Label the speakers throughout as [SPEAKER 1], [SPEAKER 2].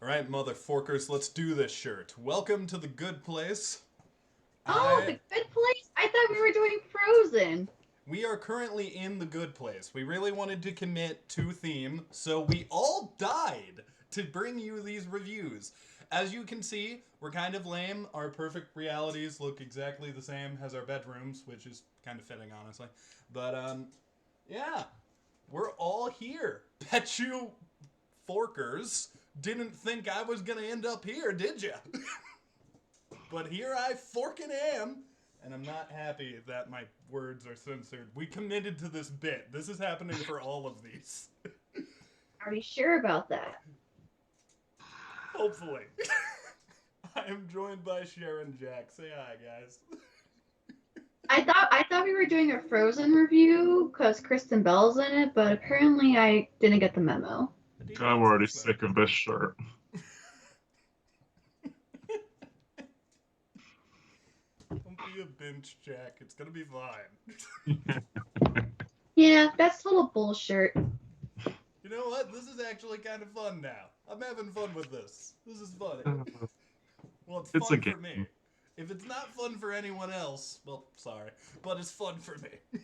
[SPEAKER 1] Alright, motherforkers, let's do this shirt. Welcome to the good place.
[SPEAKER 2] Oh, the
[SPEAKER 1] I
[SPEAKER 2] good place? I thought we were doing Frozen.
[SPEAKER 1] We are currently in the good place. We really wanted to commit to theme, so we all died to bring you these reviews. As you can see, we're kind of lame. Our perfect realities look exactly the same as our bedrooms, which is kind of fitting, honestly. But yeah, we're all here. Bet you forkers didn't think I was gonna end up here, did ya? But here I forkin' am, and I'm not happy that my words are censored. We committed to this bit. This is happening for all of these.
[SPEAKER 2] Are you sure about that?
[SPEAKER 1] Hopefully. I am joined by Sharon Jack. Say hi, guys.
[SPEAKER 2] I thought we were doing a Frozen review because Kristen Bell's in it, but apparently I didn't get the memo.
[SPEAKER 1] The
[SPEAKER 3] I'm
[SPEAKER 1] default
[SPEAKER 3] already
[SPEAKER 1] says
[SPEAKER 3] sick of this shirt.
[SPEAKER 1] Don't be a bench, Jack. It's gonna be fine.
[SPEAKER 2] Yeah, that's a little bullshit.
[SPEAKER 1] You know what? This is actually kind of fun now. I'm having fun with this. This is fun. Well, it's
[SPEAKER 3] It's a
[SPEAKER 1] fun for
[SPEAKER 3] game.
[SPEAKER 1] me. If it's not fun for anyone else, well, sorry, but it's fun for me.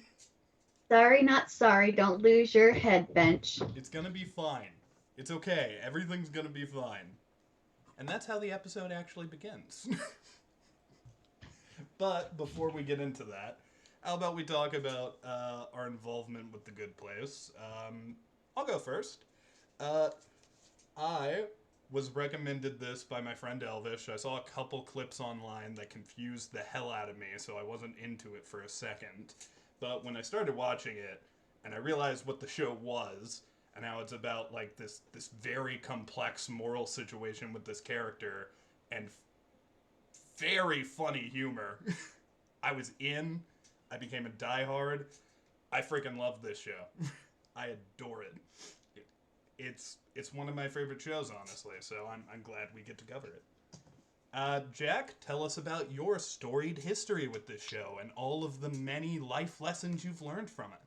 [SPEAKER 2] Sorry, not sorry. Don't lose your head, bench.
[SPEAKER 1] It's gonna be fine. It's okay. Everything's gonna be fine. And that's how the episode actually begins. But before we get into that, how about we talk about our involvement with the Good Place? I'll go first. Uh, I was recommended this by my friend Elvish. I saw a couple clips online that confused the hell out of me, so I wasn't into it for a second. But when I started watching it, and I realized what the show was, and how it's about like this very complex moral situation with this character, and very funny humor. I was in. I became a diehard. I freaking love this show. I adore it. It's one of my favorite shows, honestly. So I'm glad we get to cover it. Jack, tell us about your storied history with this show and all of the many life lessons you've learned from it.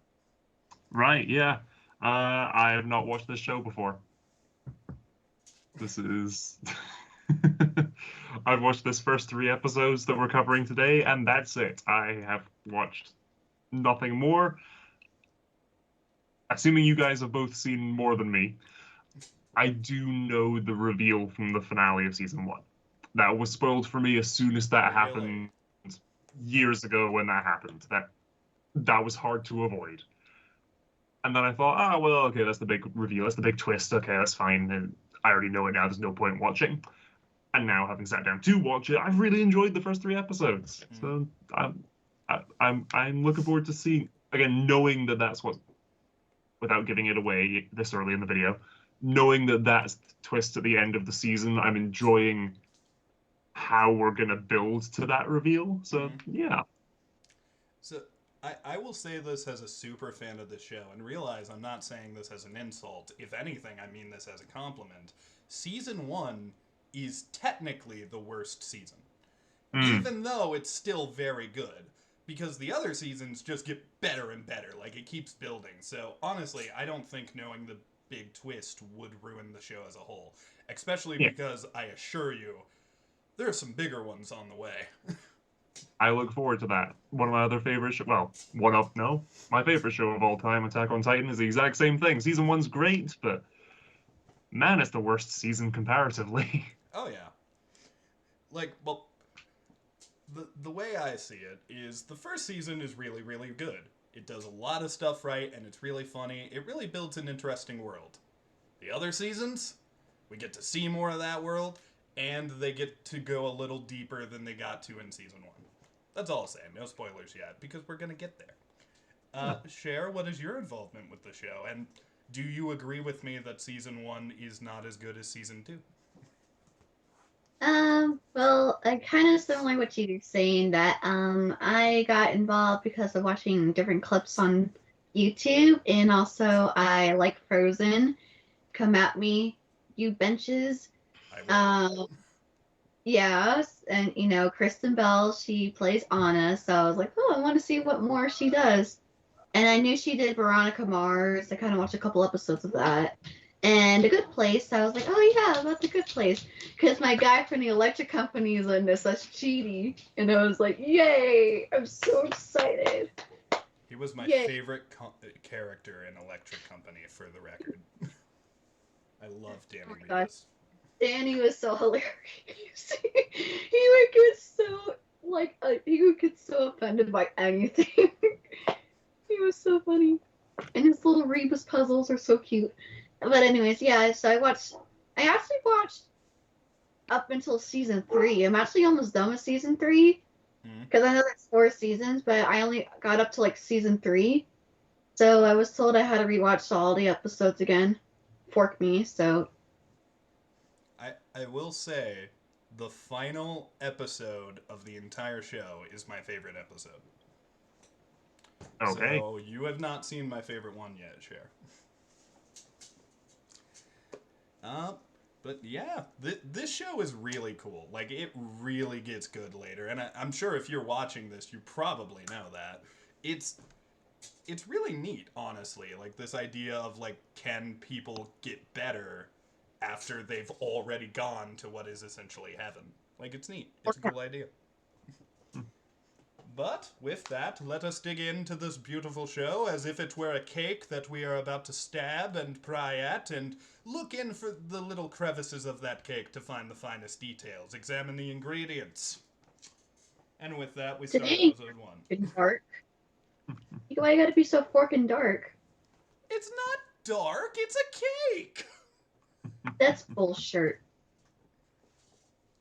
[SPEAKER 3] Right, yeah. I have not watched this show before. This is. I've watched this first three episodes that we're covering today, and that's it. I have watched nothing more. Assuming you guys have both seen more than me, I do know the reveal from the finale of season one. That was spoiled for me as soon as that
[SPEAKER 1] Really?
[SPEAKER 3] happened years ago when that happened. That was hard to avoid. And then I thought, well, okay, that's the big reveal, that's the big twist. Okay, that's fine. And I already know it now. There's no point watching. And now, having sat down to watch it, I've really enjoyed the first three episodes. So I'm looking forward to seeing again, knowing that that's what, without giving it away this early in the video, knowing that that's the twist at the end of the season. I'm enjoying how we're gonna build to that reveal. So yeah.
[SPEAKER 1] So I will say this as a super fan of the show and realize I'm not saying this as an insult. If anything, I mean this as a compliment. Season one is technically the worst season,
[SPEAKER 3] Mm.
[SPEAKER 1] even though it's still very good. Because the other seasons just get better and better. Like, it keeps building. So, honestly, I don't think knowing the big twist would ruin the show as a whole. Especially
[SPEAKER 3] Yeah.
[SPEAKER 1] because, I assure you, there are some bigger ones on the way.
[SPEAKER 3] I look forward to that. One of my other favorite well, one of no, my favorite show of all time, Attack on Titan, is the exact same thing. Season one's great, but man, it's the worst season comparatively.
[SPEAKER 1] Oh, yeah. Like, well, the way I see it is the first season is really, really good. It does a lot of stuff right, and it's really funny. It really builds an interesting world. The other seasons, we get to see more of that world, and they get to go a little deeper than they got to in season one. That's all I'll say. No spoilers yet, because we're going to get there. Cher, what is your involvement with the show? And do you agree with me that season one is not as good as season two?
[SPEAKER 2] Well, I kind of similar what you're saying that I got involved because of watching different clips on YouTube, and also I like Frozen. Come at me, you benches.
[SPEAKER 1] I will.
[SPEAKER 2] Um, yes, and Kristen Bell, she plays Anna, so I was like, oh, I want to see what more she does. And I knew she did Veronica Mars. I kind of watched a couple episodes of that. And The Good Place, I was like, oh yeah, about The Good Place. Because my guy from the electric company is in this, that's Cheaty. And I was like, yay, I'm so excited.
[SPEAKER 1] He was my
[SPEAKER 2] Yay.
[SPEAKER 1] favorite character in Electric Company, for the record. I love Danny
[SPEAKER 2] Oh my gosh.
[SPEAKER 1] Rebus.
[SPEAKER 2] Danny was so hilarious. He would get so, he would get so offended by anything. He was so funny. And his little Rebus puzzles are so cute. But anyways, yeah, so I actually watched up until season 3. I'm actually almost done with season 3. Because I know there's 4 seasons, but I only got up to like season 3. So I was told I had to rewatch all the episodes again. Fork me, so.
[SPEAKER 1] I will say, the final episode of the entire show is my favorite episode.
[SPEAKER 3] Okay.
[SPEAKER 1] So you have not seen my favorite one yet, Cher. But yeah, this show is really cool. Like, it really gets good later. And I'm sure if you're watching this, you probably know that. It's really neat, honestly. Like, this idea of, like, can people get better after they've already gone to what is essentially heaven? Like, it's neat. It's a cool idea. But with that, let us dig into this beautiful show as if it were a cake that we are about to stab and pry at, and look in for the little crevices of that cake to find the finest details. Examine the ingredients. And with that, we start episode 1.
[SPEAKER 2] In dark. Why you gotta be so fork and dark?
[SPEAKER 1] It's not dark, it's a cake!
[SPEAKER 2] That's bullshit.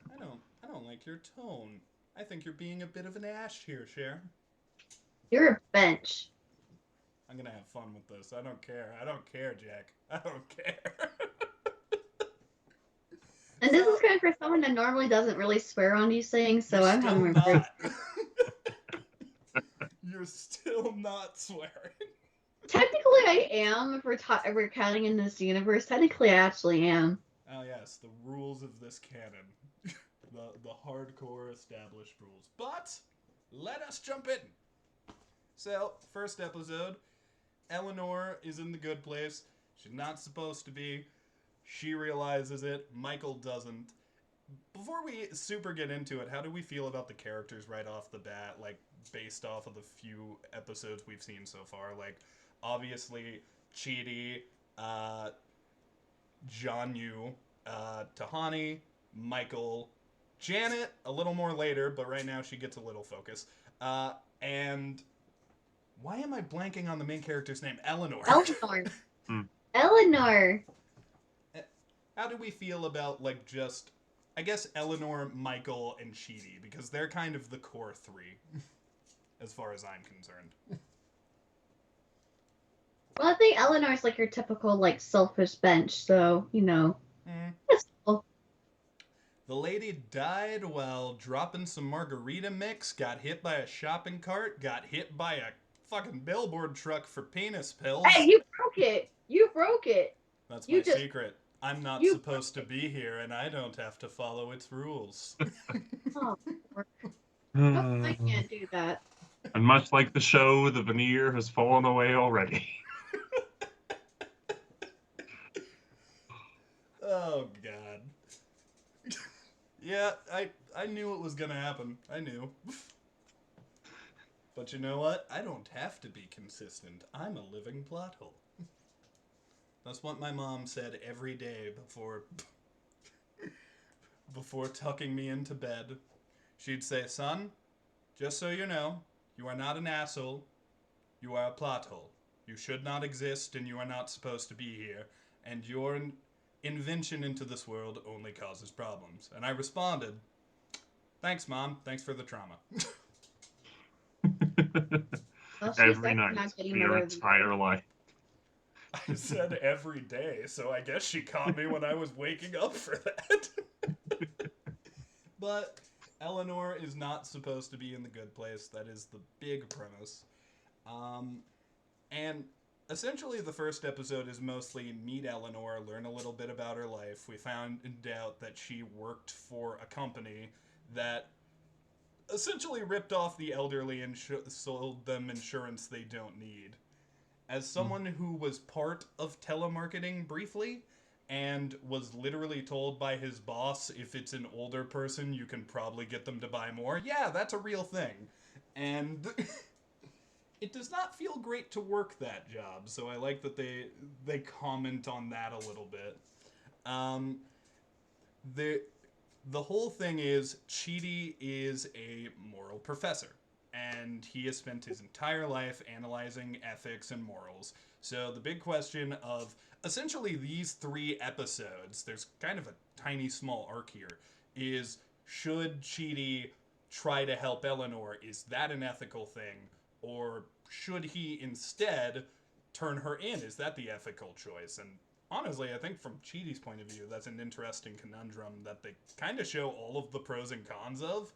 [SPEAKER 1] I don't like your tone. I think you're being a bit of an ash here, Cher.
[SPEAKER 2] You're a bench.
[SPEAKER 1] I'm gonna have fun with this. I don't care. I don't care, Jack. I don't care.
[SPEAKER 2] And this is kind of for someone that normally doesn't really swear on these things, so I'm having a great.
[SPEAKER 1] You're still not swearing.
[SPEAKER 2] Technically, I am. If we're counting in this universe, technically, I actually am.
[SPEAKER 1] Oh yes, the rules of this canon. The hardcore established rules. But let us jump in. So, first episode, Eleanor is in the good place. She's not supposed to be. She realizes it. Michael doesn't. Before we super get into it, how do we feel about the characters right off the bat, like, based off of the few episodes we've seen so far? Like, obviously, Chidi, Jianyu, Tahani, Michael, Janet, a little more later, but right now she gets a little focus. And why am I blanking on the main character's name? Eleanor.
[SPEAKER 2] Eleanor.
[SPEAKER 1] How do we feel about, like, just, I guess, Eleanor, Michael, and Chidi? Because they're kind of the core 3, as far as I'm concerned.
[SPEAKER 2] Well, I think Eleanor's like your typical, like, selfish bench, so, you know. That's cool.
[SPEAKER 1] The lady died while dropping some margarita mix, got hit by a shopping cart, got hit by a fucking billboard truck for penis pills.
[SPEAKER 2] Hey, you broke it! You broke it!
[SPEAKER 1] That's my secret. I'm not supposed to be here, and I don't have to follow its rules.
[SPEAKER 2] Oh, I can't do that.
[SPEAKER 3] And much like the show, the veneer has fallen away already.
[SPEAKER 1] Oh, God. Yeah, I knew it was gonna happen. I knew. But you know what? I don't have to be consistent. I'm a living plot hole. That's what my mom said every day before tucking me into bed. She'd say, son, just so you know, you are not an asshole. You are a plot hole. You should not exist, and you are not supposed to be here. And your invention into this world only causes problems. And I responded, thanks, Mom. Thanks for the trauma.
[SPEAKER 2] Well,
[SPEAKER 3] Every night for your entire life.
[SPEAKER 1] I said every day, so I guess she caught me when I was waking up for that. But Eleanor is not supposed to be in the good place. That is the big premise. And essentially the first episode is mostly meet Eleanor, learn a little bit about her life. We found out that she worked for a company that essentially ripped off the elderly and sold them insurance they don't need. As someone who was part of telemarketing briefly, and was literally told by his boss, if it's an older person, you can probably get them to buy more. Yeah, that's a real thing. And it does not feel great to work that job, so I like that they comment on that a little bit. Um, the whole thing is Chidi is a moral professor, and he has spent his entire life analyzing ethics and morals. So the big question of essentially these 3 episodes, there's kind of a tiny small arc here, is should Chidi try to help Eleanor? Is that an ethical thing? Or should he instead turn her in? Is that the ethical choice? And honestly, I think from Chidi's point of view, that's an interesting conundrum that they kind of show all of the pros and cons of.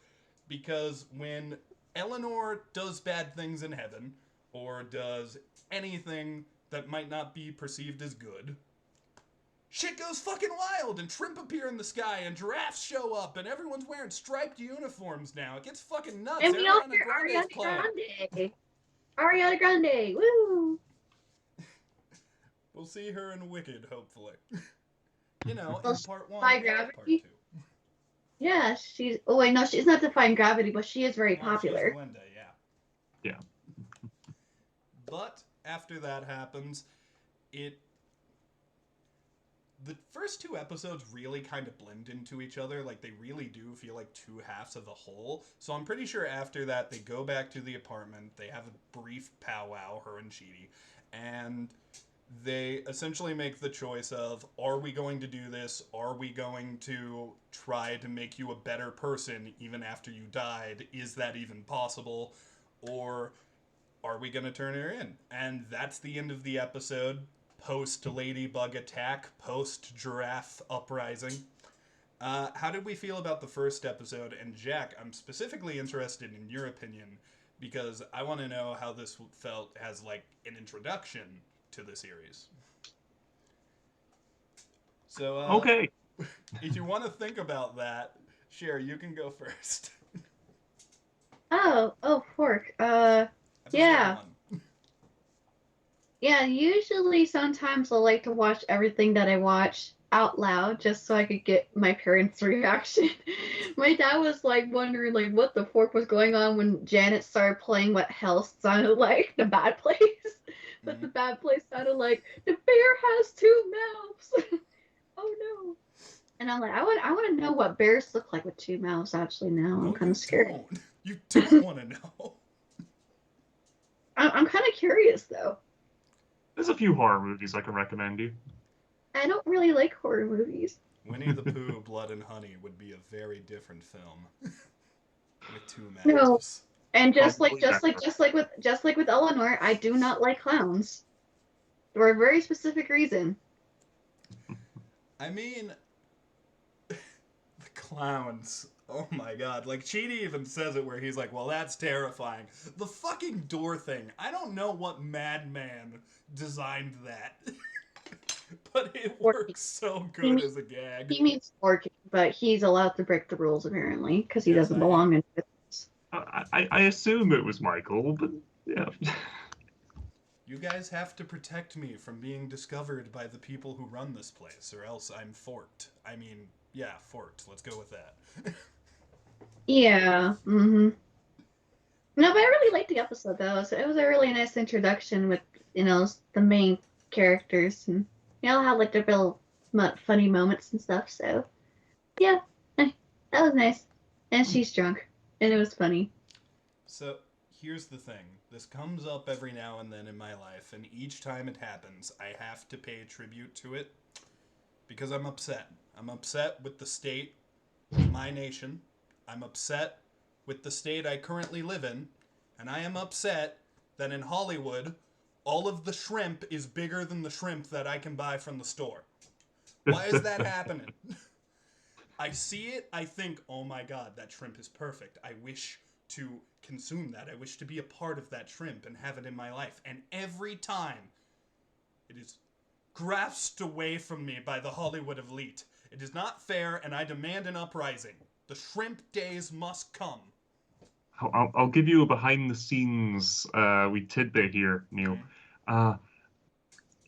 [SPEAKER 1] Because when Eleanor does bad things in heaven, or does anything that might not be perceived as good, shit goes fucking wild, and shrimp appear in the sky, and giraffes show up, and everyone's wearing striped uniforms now. It gets fucking nuts.
[SPEAKER 2] And we all
[SPEAKER 1] Ariana
[SPEAKER 2] hear
[SPEAKER 1] Grande's
[SPEAKER 2] Ariana
[SPEAKER 1] playing.
[SPEAKER 2] Grande. Ariana Grande, woo!
[SPEAKER 1] We'll see her in Wicked, hopefully. You know,
[SPEAKER 2] Well,
[SPEAKER 1] in part 1
[SPEAKER 2] Defy
[SPEAKER 1] and part
[SPEAKER 2] Gravity?
[SPEAKER 1] 2.
[SPEAKER 2] Yeah, she's. Oh wait, no, she's not defying gravity, but she is very
[SPEAKER 1] Well,
[SPEAKER 2] popular.
[SPEAKER 1] she's Glenda, yeah.
[SPEAKER 3] Yeah.
[SPEAKER 1] But after that happens, the first 2 episodes really kind of blend into each other. Like, they really do feel like 2 halves of a whole. So I'm pretty sure after that, they go back to the apartment. They have a brief powwow, her and Chidi. And they essentially make the choice of, are we going to do this? Are we going to try to make you a better person even after you died? Is that even possible? Or are we going to turn her in? And that's the end of the episode. Post Ladybug attack, post giraffe uprising. How did we feel about the first episode? And Jack, I'm specifically interested in your opinion, because I want to know how this felt as like an introduction to the series. So,
[SPEAKER 3] Okay.
[SPEAKER 1] if you want to think about that, Sherry, you can go first.
[SPEAKER 2] Fork.
[SPEAKER 1] Episode
[SPEAKER 2] Yeah.
[SPEAKER 1] 1.
[SPEAKER 2] Yeah, usually sometimes I like to watch everything that I watch out loud just so I could get my parents' reaction. My dad was like wondering like what the fork was going on when Janet started playing what hell sounded like the bad place. But the bad place sounded like the bear has 2 mouths. Oh no. And I'm like, I want to know what bears look like with 2 mouths actually now. I'm kind of scared.
[SPEAKER 1] Don't. You don't want to know.
[SPEAKER 2] I'm kind of curious though.
[SPEAKER 3] There's a few horror movies I can recommend you.
[SPEAKER 2] I don't really like horror movies.
[SPEAKER 1] Winnie the Pooh, Blood and Honey would be a very different film with 2 mouths.
[SPEAKER 2] No. And just like
[SPEAKER 3] Probably
[SPEAKER 2] with Eleanor, I do not like clowns. For a very specific reason.
[SPEAKER 1] I mean, the clowns. Oh my god. Like, Chidi even says it where he's like, well, that's terrifying. The fucking door thing. I don't know what madman designed that. But it works so good as a gag.
[SPEAKER 2] He means forking, but he's allowed to break the rules apparently because he
[SPEAKER 1] Yes,
[SPEAKER 2] doesn't belong in it.
[SPEAKER 3] I assume it was Michael, but yeah.
[SPEAKER 1] You guys have to protect me from being discovered by the people who run this place, or else I'm forked. I mean, yeah, forked. Let's go with that.
[SPEAKER 2] Yeah. Mm-hmm. No, but I really liked the episode though. So it was a really nice introduction with the main characters, and had like their little funny moments and stuff. So yeah, that was nice. And she's drunk, and it was funny.
[SPEAKER 1] So here's the thing. This comes up every now and then in my life, and each time it happens, I have to pay tribute to it because I'm upset. I'm upset with the state of my nation. I'm upset with the state I currently live in, and I am upset that in Hollywood, all of the shrimp is bigger than the shrimp that I can buy from the store. Why is that happening? I see it, I think, oh my god, that shrimp is perfect. I wish to consume that. I wish to be a part of that shrimp and have it in my life. And every time, it is grasped away from me by the Hollywood elite. It is not fair, and I demand an uprising. The shrimp days must come.
[SPEAKER 3] I'll give you a behind-the-scenes wee tidbit here, Neil.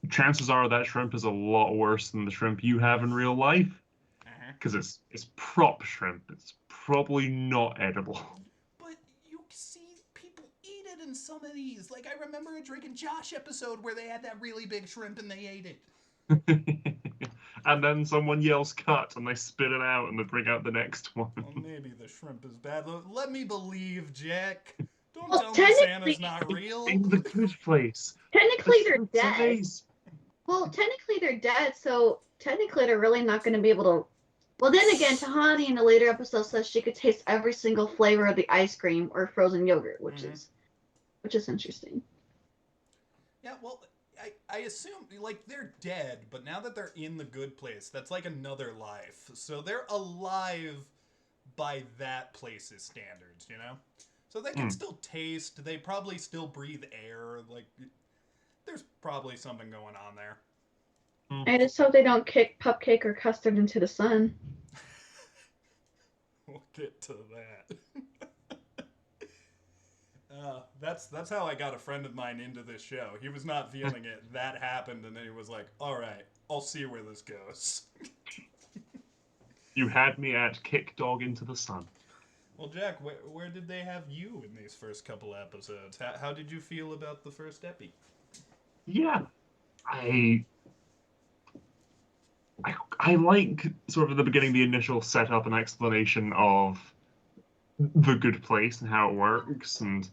[SPEAKER 3] chances are that shrimp is a lot worse than the shrimp you have in real life,
[SPEAKER 1] Uh-huh.
[SPEAKER 3] because it's prop shrimp. It's probably not edible.
[SPEAKER 1] But you see people eat it in some of these. Like, I remember a Drake and Josh episode where they had that really big shrimp and they ate it.
[SPEAKER 3] And then someone yells cut and they spit it out and they bring out the next one.
[SPEAKER 1] Well, maybe the shrimp is bad. Let me believe, Jack. Don't
[SPEAKER 2] Well,
[SPEAKER 1] tell me
[SPEAKER 2] technically,
[SPEAKER 1] Santa's not real.
[SPEAKER 3] In the good place.
[SPEAKER 2] technically they're
[SPEAKER 3] It's
[SPEAKER 2] dead.
[SPEAKER 3] amazing.
[SPEAKER 2] Well, technically they're dead, so technically they're really not going to be able to. Well, then again, Tahani in a later episode says she could taste every single flavor of the ice cream or frozen yogurt, which is interesting.
[SPEAKER 1] Yeah, well, I assume, like, they're dead, but now that they're in the good place, that's like another life. So they're alive by that place's standards, you know? So they can still taste, they probably still breathe air, like, there's probably something going on there.
[SPEAKER 2] I just hope they don't kick Pupcake or Custard into the sun.
[SPEAKER 1] We'll get to that. That's how I got a friend of mine into this show. He was not feeling it. That happened, and then he was like, all right, I'll see where this goes.
[SPEAKER 3] You had me at kick dog into the sun.
[SPEAKER 1] Well, Jack, where did they have you in these first couple episodes? How did you feel about the first epi?
[SPEAKER 3] Yeah, I like sort of at the beginning the initial setup and explanation of the good place and how it works, and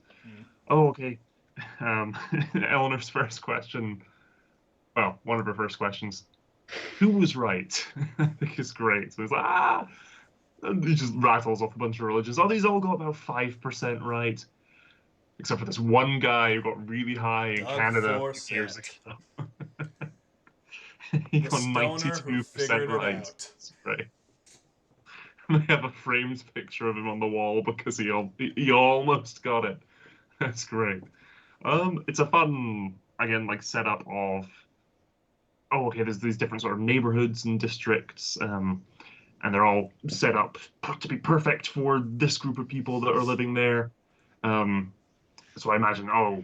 [SPEAKER 3] oh, okay. Eleanor's first question, well, one of her first questions, who was right? I think is great. So it's like, and he just rattles off a bunch of religions. Oh, these all got about 5% right, except for this one guy who got really high in Canada a few years ago. He got 92% right. That's right. They have a framed picture of him on the wall because he almost got it. That's great. It's a fun, again, like setup of, oh, okay, there's these different sort of neighborhoods and districts, and they're all set up to be perfect for this group of people that are living there. So I imagine, oh,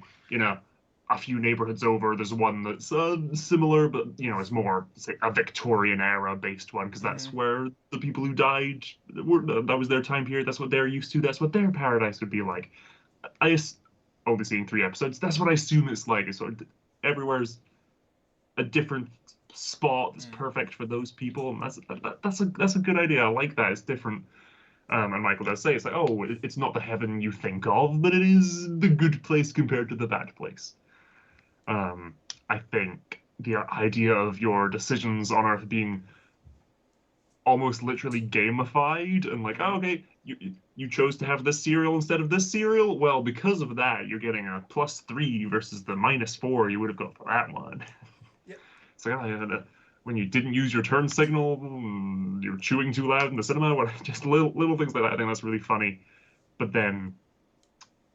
[SPEAKER 3] a few neighborhoods over, there's one that's similar, but is more, say, a Victorian era based one, because that's where the people who died that was their time period. That's what they're used to. That's what their paradise would be like. Only seeing 3 episodes. That's what I assume it's like. It's sort of everywhere's a different spot that's perfect for those people, and that's a good idea. I like that. It's different. And Michael does say it's like, oh, it's not the heaven you think of, but it is the good place compared to the bad place. I think the idea of your decisions on Earth being almost literally gamified and like, oh, okay, you chose to have this cereal instead of this cereal. Well, because of that, you're getting a +3 versus the -4 you would have got for that one.
[SPEAKER 1] Yep.
[SPEAKER 3] So when you didn't use your turn signal, you were chewing too loud in the cinema. Just little things like that. I think that's really funny. But then,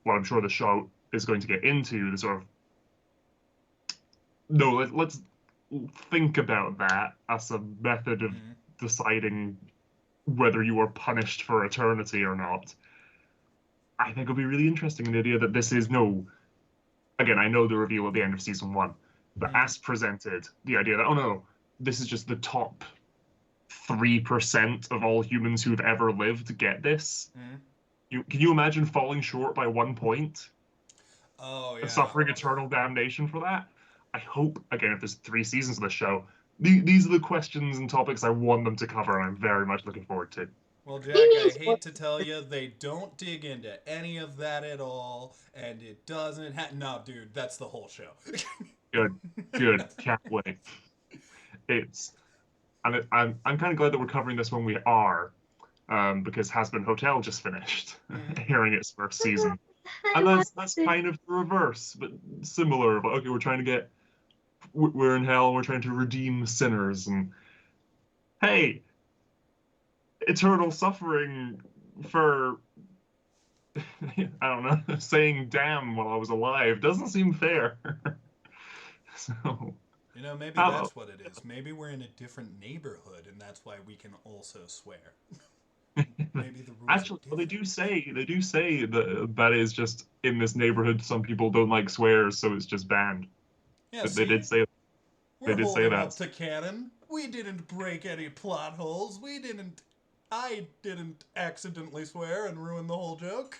[SPEAKER 3] what I'm sure the show is going to get into, the sort of, no, let's think about that as a method of deciding whether you are punished for eternity or not. I think it'll be really interesting, the idea that this is again, I know the reveal at the end of season 1, but as presented, the idea that, oh no, this is just the top 3% of all humans who've ever lived get this. Can you imagine falling short by 1 point?
[SPEAKER 1] Oh, yeah.
[SPEAKER 3] And suffering eternal damnation for that? I hope, again, if there's 3 seasons of the show, these are the questions and topics I want them to cover, and I'm very much looking forward to.
[SPEAKER 1] Well, Jack, I hate to tell you, they don't dig into any of that at all, and it doesn't no, dude, that's the whole show.
[SPEAKER 3] Good. Can't wait. I'm kind of glad that we're covering this when we are, because Has Been Hotel just finished, airing its first season. And that's kind of the reverse, but similar. Okay, we're in hell, we're trying to redeem sinners, and hey, eternal suffering for, I don't know, saying damn while I was alive doesn't seem fair. So,
[SPEAKER 1] maybe that's what it is. Maybe we're in a different neighborhood, and that's why we can also swear. Maybe the rules
[SPEAKER 3] actually, well, they do say that is just in this neighborhood. Some people don't like swears, so it's just banned.
[SPEAKER 1] Yeah,
[SPEAKER 3] They did say.
[SPEAKER 1] We're
[SPEAKER 3] did say
[SPEAKER 1] holding up
[SPEAKER 3] that.
[SPEAKER 1] to canon. We didn't break any plot holes. I didn't accidentally swear and ruin the whole joke.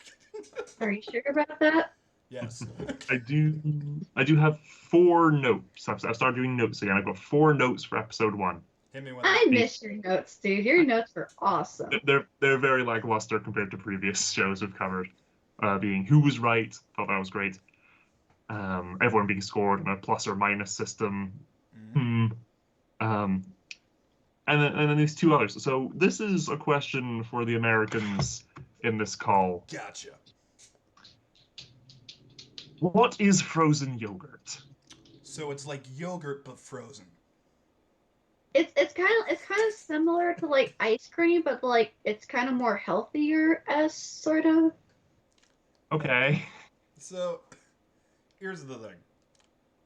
[SPEAKER 2] Are you sure about that?
[SPEAKER 1] Yes.
[SPEAKER 3] I do have 4 notes. I've started doing notes again. I've got 4 notes for episode 1.
[SPEAKER 1] Hit me with
[SPEAKER 2] I
[SPEAKER 1] it.
[SPEAKER 2] miss your notes, dude. Your notes were awesome.
[SPEAKER 3] They're very lackluster compared to previous shows we've covered. Being who was right, thought that was great. Everyone being scored in a plus or minus system. And then these 2 others. So this is a question for the Americans in this call.
[SPEAKER 1] Gotcha.
[SPEAKER 3] What is frozen yogurt?
[SPEAKER 1] So it's like yogurt but frozen.
[SPEAKER 2] It's kind of similar to like ice cream, but like it's kind of more healthier as sort of.
[SPEAKER 3] Okay.
[SPEAKER 1] So here's the thing.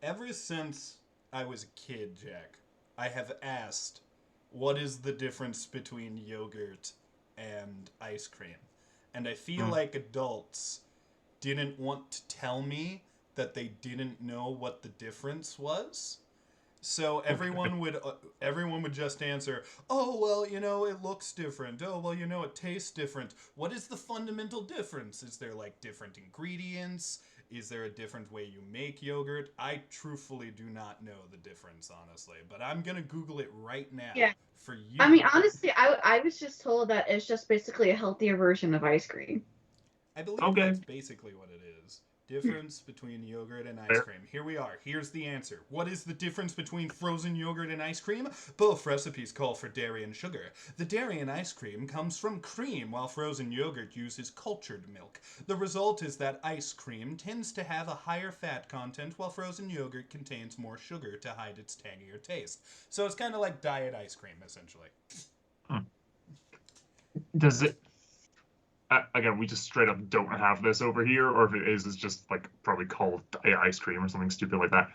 [SPEAKER 1] Ever since I was a kid, Jack, I have asked, what is the difference between yogurt and ice cream? And I feel like adults didn't want to tell me that they didn't know what the difference was. So everyone would just answer, "Oh, well, it looks different. Oh, well, it tastes different." What is the fundamental difference? Is there like different ingredients? Is there a different way you make yogurt? I truthfully do not know the difference, honestly, but I'm going to Google it right now for you.
[SPEAKER 2] I mean, honestly, I was just told that it's just basically a healthier version of ice cream.
[SPEAKER 1] I believe that's basically what it is. Difference between yogurt and ice cream. Here we are. Here's the answer. What is the difference between frozen yogurt and ice cream? Both recipes call for dairy and sugar. The dairy in ice cream comes from cream, while frozen yogurt uses cultured milk. The result is that ice cream tends to have a higher fat content, while frozen yogurt contains more sugar to hide its tangier taste. So it's kind of like diet ice cream, essentially.
[SPEAKER 3] Does it... again, we just straight up don't have this over here, or if it is, it's just like probably called ice cream or something stupid like that.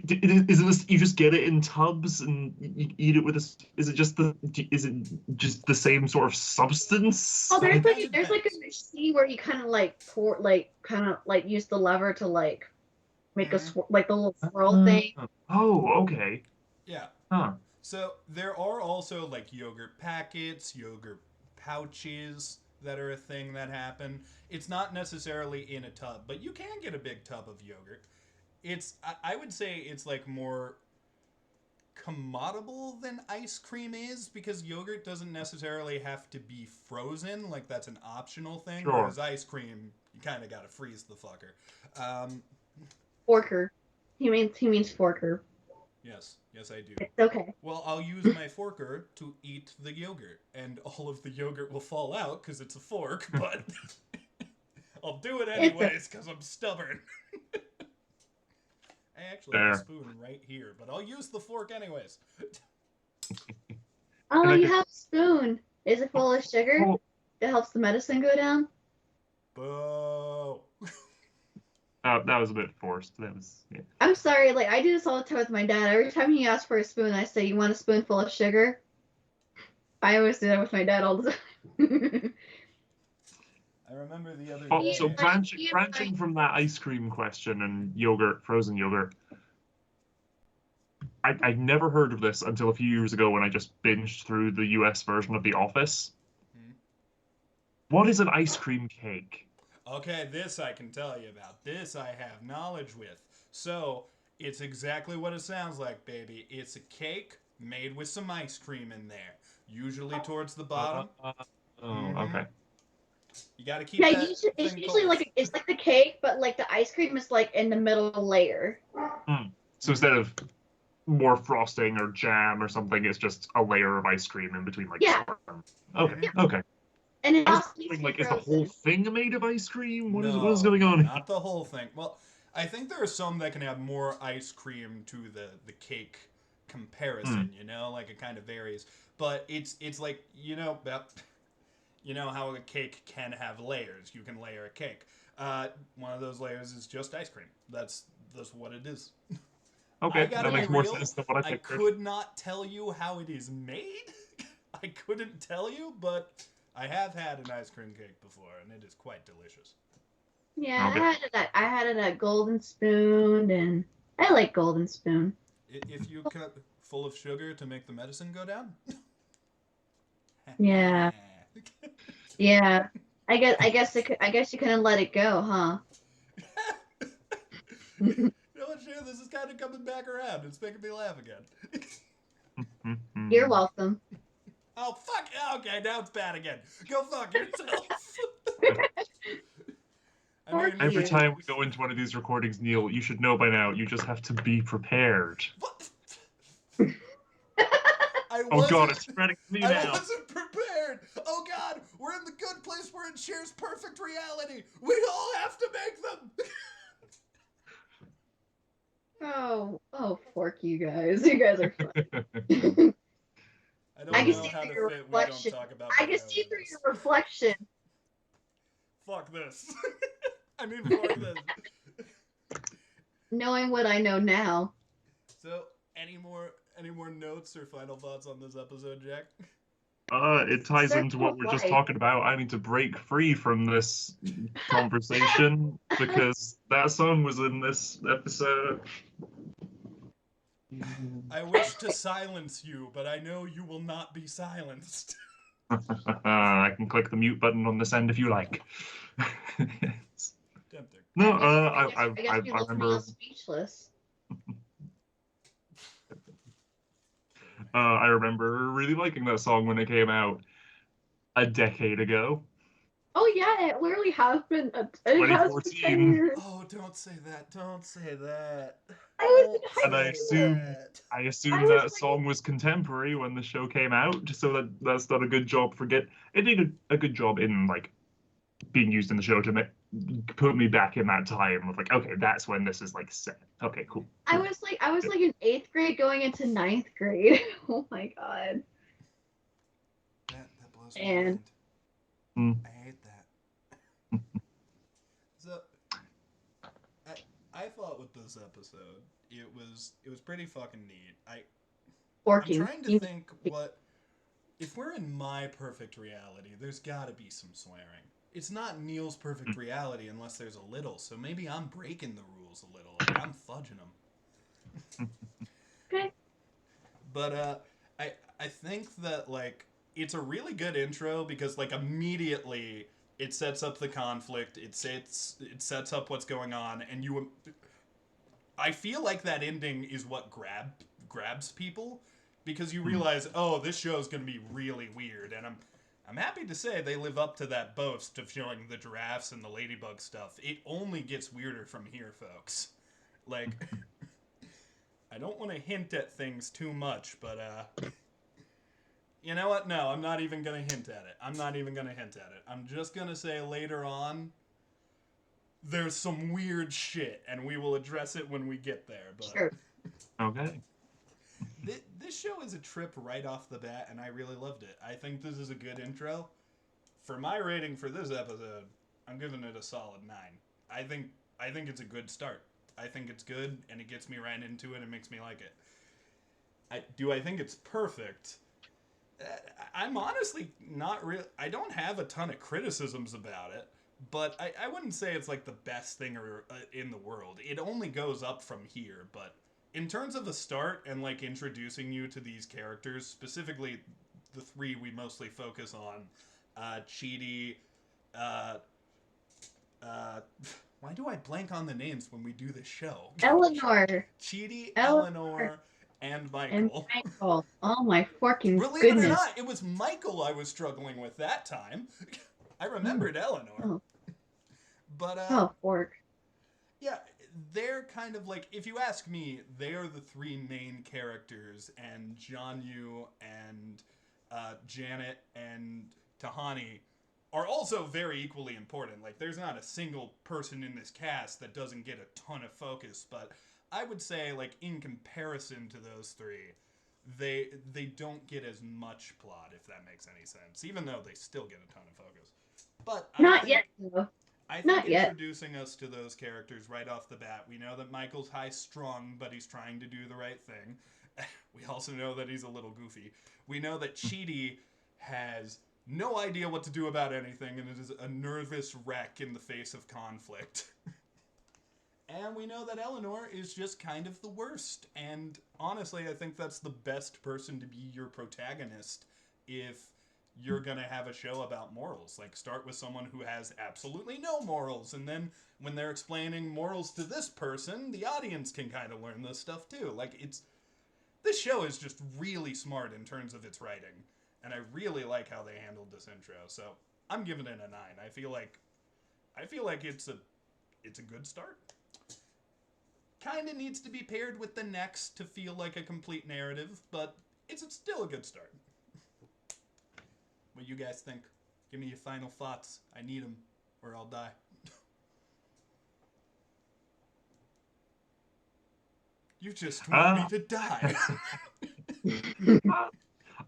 [SPEAKER 3] Is it you just get it in tubs and you eat it with a? Is it just the same sort of substance?
[SPEAKER 2] Oh, there's like a machine where you kind of like pour use the lever to like make like the little swirl thing.
[SPEAKER 3] Oh, okay.
[SPEAKER 1] Yeah.
[SPEAKER 3] Huh.
[SPEAKER 1] So there are also like yogurt packets, yogurt pouches that are a thing that happen. It's not necessarily in a tub, but you can get a big tub of yogurt. I would say it's like more commodable than ice cream is, because yogurt doesn't necessarily have to be frozen. Like that's an optional thing.
[SPEAKER 3] Sure.
[SPEAKER 1] Whereas ice cream, you kind of gotta freeze the fucker.
[SPEAKER 2] Forker. He means forker.
[SPEAKER 1] Yes, I do.
[SPEAKER 2] It's okay.
[SPEAKER 1] Well, I'll use my forker to eat the yogurt, and all of the yogurt will fall out because it's a fork, but I'll do it anyways because I'm stubborn. I actually have a spoon right here, but I'll use the fork anyways.
[SPEAKER 2] Oh, you have a spoon. Is it full of sugar?
[SPEAKER 3] Oh.
[SPEAKER 2] That helps the medicine go down?
[SPEAKER 1] Boo.
[SPEAKER 3] That was a bit forced. Yeah.
[SPEAKER 2] I'm sorry, like I do this all the time with my dad. Every time he asks for a spoon, I say, "You want a spoonful of sugar?" I always do that with my dad all the time.
[SPEAKER 1] I remember the other
[SPEAKER 3] Oh,
[SPEAKER 1] day.
[SPEAKER 3] so branching from that ice cream question and yogurt, frozen yogurt, I'd never heard of this until a few years ago when I just binged through the US version of The Office. What is an ice cream cake?
[SPEAKER 1] Okay, this I can tell you about. This I have knowledge with. So, it's exactly what it sounds like, baby. It's a cake made with some ice cream in there. Usually towards the bottom.
[SPEAKER 3] Okay.
[SPEAKER 1] You gotta keep
[SPEAKER 2] Yeah,
[SPEAKER 1] that
[SPEAKER 2] it's
[SPEAKER 1] thing
[SPEAKER 2] usually
[SPEAKER 1] cold.
[SPEAKER 2] like it's like the cake, but like the ice cream is like in the middle layer.
[SPEAKER 3] So instead of more frosting or jam or something, it's just a layer of ice cream in between, like.
[SPEAKER 2] Yeah.
[SPEAKER 3] Okay. Okay.
[SPEAKER 2] And it
[SPEAKER 3] I was
[SPEAKER 2] also
[SPEAKER 3] thinking,
[SPEAKER 2] needs to
[SPEAKER 3] like,
[SPEAKER 2] be
[SPEAKER 3] is the
[SPEAKER 2] frozen.
[SPEAKER 3] whole thing made of ice cream? What
[SPEAKER 1] No,
[SPEAKER 3] is going on?
[SPEAKER 1] Not the whole thing. Well, I think there are some that can have more ice cream to the cake comparison, like it kind of varies. But it's like, how a cake can have layers. You can layer a cake. One of those layers is just ice cream. That's what it is.
[SPEAKER 3] Okay, that makes more sense than what I
[SPEAKER 1] I
[SPEAKER 3] pictured.
[SPEAKER 1] could not tell you how it is made. I couldn't tell you, but I have had an ice cream cake before, and it is quite delicious.
[SPEAKER 2] Yeah,
[SPEAKER 3] Okay.
[SPEAKER 2] I had it at Golden Spoon, and I like Golden Spoon.
[SPEAKER 1] If you cut full of sugar to make the medicine go down.
[SPEAKER 2] Yeah. Yeah. I guess you couldn't let it go, huh?
[SPEAKER 1] You know what, Cher? This is kind of coming back around. It's making me laugh again.
[SPEAKER 2] You're welcome.
[SPEAKER 1] Oh, fuck. Okay, now it's bad again. Go fuck yourself. I mean,
[SPEAKER 3] Every time we go into one of these recordings, Neil, you should know by now, you just have to be prepared.
[SPEAKER 1] What?
[SPEAKER 3] Oh god, it's spreading to me now.
[SPEAKER 1] I wasn't prepared. Oh god, we're in the good place. We're in Cher's perfect reality. We all have to make them.
[SPEAKER 2] Oh, fork you guys. You guys are fun.
[SPEAKER 1] I don't know how to fit.
[SPEAKER 2] Reflection.
[SPEAKER 1] We don't talk about.
[SPEAKER 2] I can see through your reflection.
[SPEAKER 1] Fuck this. I mean, fuck this.
[SPEAKER 2] Knowing what I know now.
[SPEAKER 1] So, any more notes or final thoughts on this episode, Jack?
[SPEAKER 3] It ties into what we're just talking about. I need to break free from this conversation because that song was in this episode.
[SPEAKER 1] I wish to silence you, but I know you will not be silenced.
[SPEAKER 3] I can click the mute button on this end if you like.
[SPEAKER 1] Tempting.
[SPEAKER 3] No,
[SPEAKER 2] I
[SPEAKER 3] I remember.
[SPEAKER 2] Speechless.
[SPEAKER 3] I remember really liking that song when it came out a decade ago.
[SPEAKER 2] Oh yeah, it literally has been. It has been 10 years.
[SPEAKER 1] Oh, don't say that! Don't say that!
[SPEAKER 3] I assume that song was contemporary when the show came out, so that's done a good job it did a good job in like being used in the show to put me back in that time of like, okay, that's when this is like set. Okay, cool.
[SPEAKER 2] I was like in 8th grade going into 9th grade. Oh my god.
[SPEAKER 1] That blows my mind. I hate that. So, I thought with this episode, it was pretty fucking neat. I'm trying to think if we're in my perfect reality, there's got to be some swearing. It's not Neil's perfect reality unless there's a little, so maybe I'm breaking the rules a little. Like, I'm fudging them.
[SPEAKER 2] Okay.
[SPEAKER 1] But I think that like it's a really good intro because like immediately it sets up the conflict. It sets up what's going on, and I feel like that ending is what grabs people because you realize, oh, this show is going to be really weird, and I'm happy to say they live up to that boast of showing the giraffes and the ladybug stuff. It only gets weirder from here, folks. Like, I don't want to hint at things too much, but, you know what? No, I'm not even going to hint at it. I'm just going to say later on, there's some weird shit, and we will address it when we get there. But
[SPEAKER 2] sure.
[SPEAKER 3] Okay.
[SPEAKER 1] This show is a trip right off the bat, and I really loved it. I think this is a good intro. For my rating for this episode, I'm giving it a solid 9. I think it's a good start. I think it's good, and it gets me right into it and makes me like it. Do I think it's perfect? I'm honestly not real. I don't have a ton of criticisms about it, but I wouldn't say it's like the best thing in the world. It only goes up from here, but in terms of a start and like introducing you to these characters, specifically the 3 we mostly focus on, Chidi, why do I blank on the names when we do this show?
[SPEAKER 2] Eleanor.
[SPEAKER 1] Chidi, Eleanor, and Michael.
[SPEAKER 2] Oh my fucking
[SPEAKER 1] goodness. Believe it or not, it was Michael I was struggling with that time. I remembered Eleanor.
[SPEAKER 2] Oh.
[SPEAKER 1] But,
[SPEAKER 2] fork.
[SPEAKER 1] Yeah, they're kind of like, if you ask me, they are the 3 main characters, and Jianyu and Janet and Tahani are also very equally important. Like, there's not a single person in this cast that doesn't get a ton of focus, but I would say, like, in comparison to those 3, they don't get as much plot, if that makes any sense, even though they still get a ton of focus. But
[SPEAKER 2] not yet, though.
[SPEAKER 1] I think introducing us to those characters right off the bat, we know that Michael's high-strung, but he's trying to do the right thing. We also know that he's a little goofy. We know that Chidi has no idea what to do about anything and is a nervous wreck in the face of conflict. And we know that Eleanor is just kind of the worst. And honestly, I think that's the best person to be your protagonist if you're going to have a show about morals. Like, start with someone who has absolutely no morals. And then when they're explaining morals to this person, the audience can kind of learn this stuff too. Like, this show is just really smart in terms of its writing. And I really like how they handled this intro. So I'm giving it a 9. I feel like it's a good start. Kind of needs to be paired with the next to feel like a complete narrative, but it's still a good start. What you guys think? Give me your final thoughts. I need them, or I'll die. You just want me to die.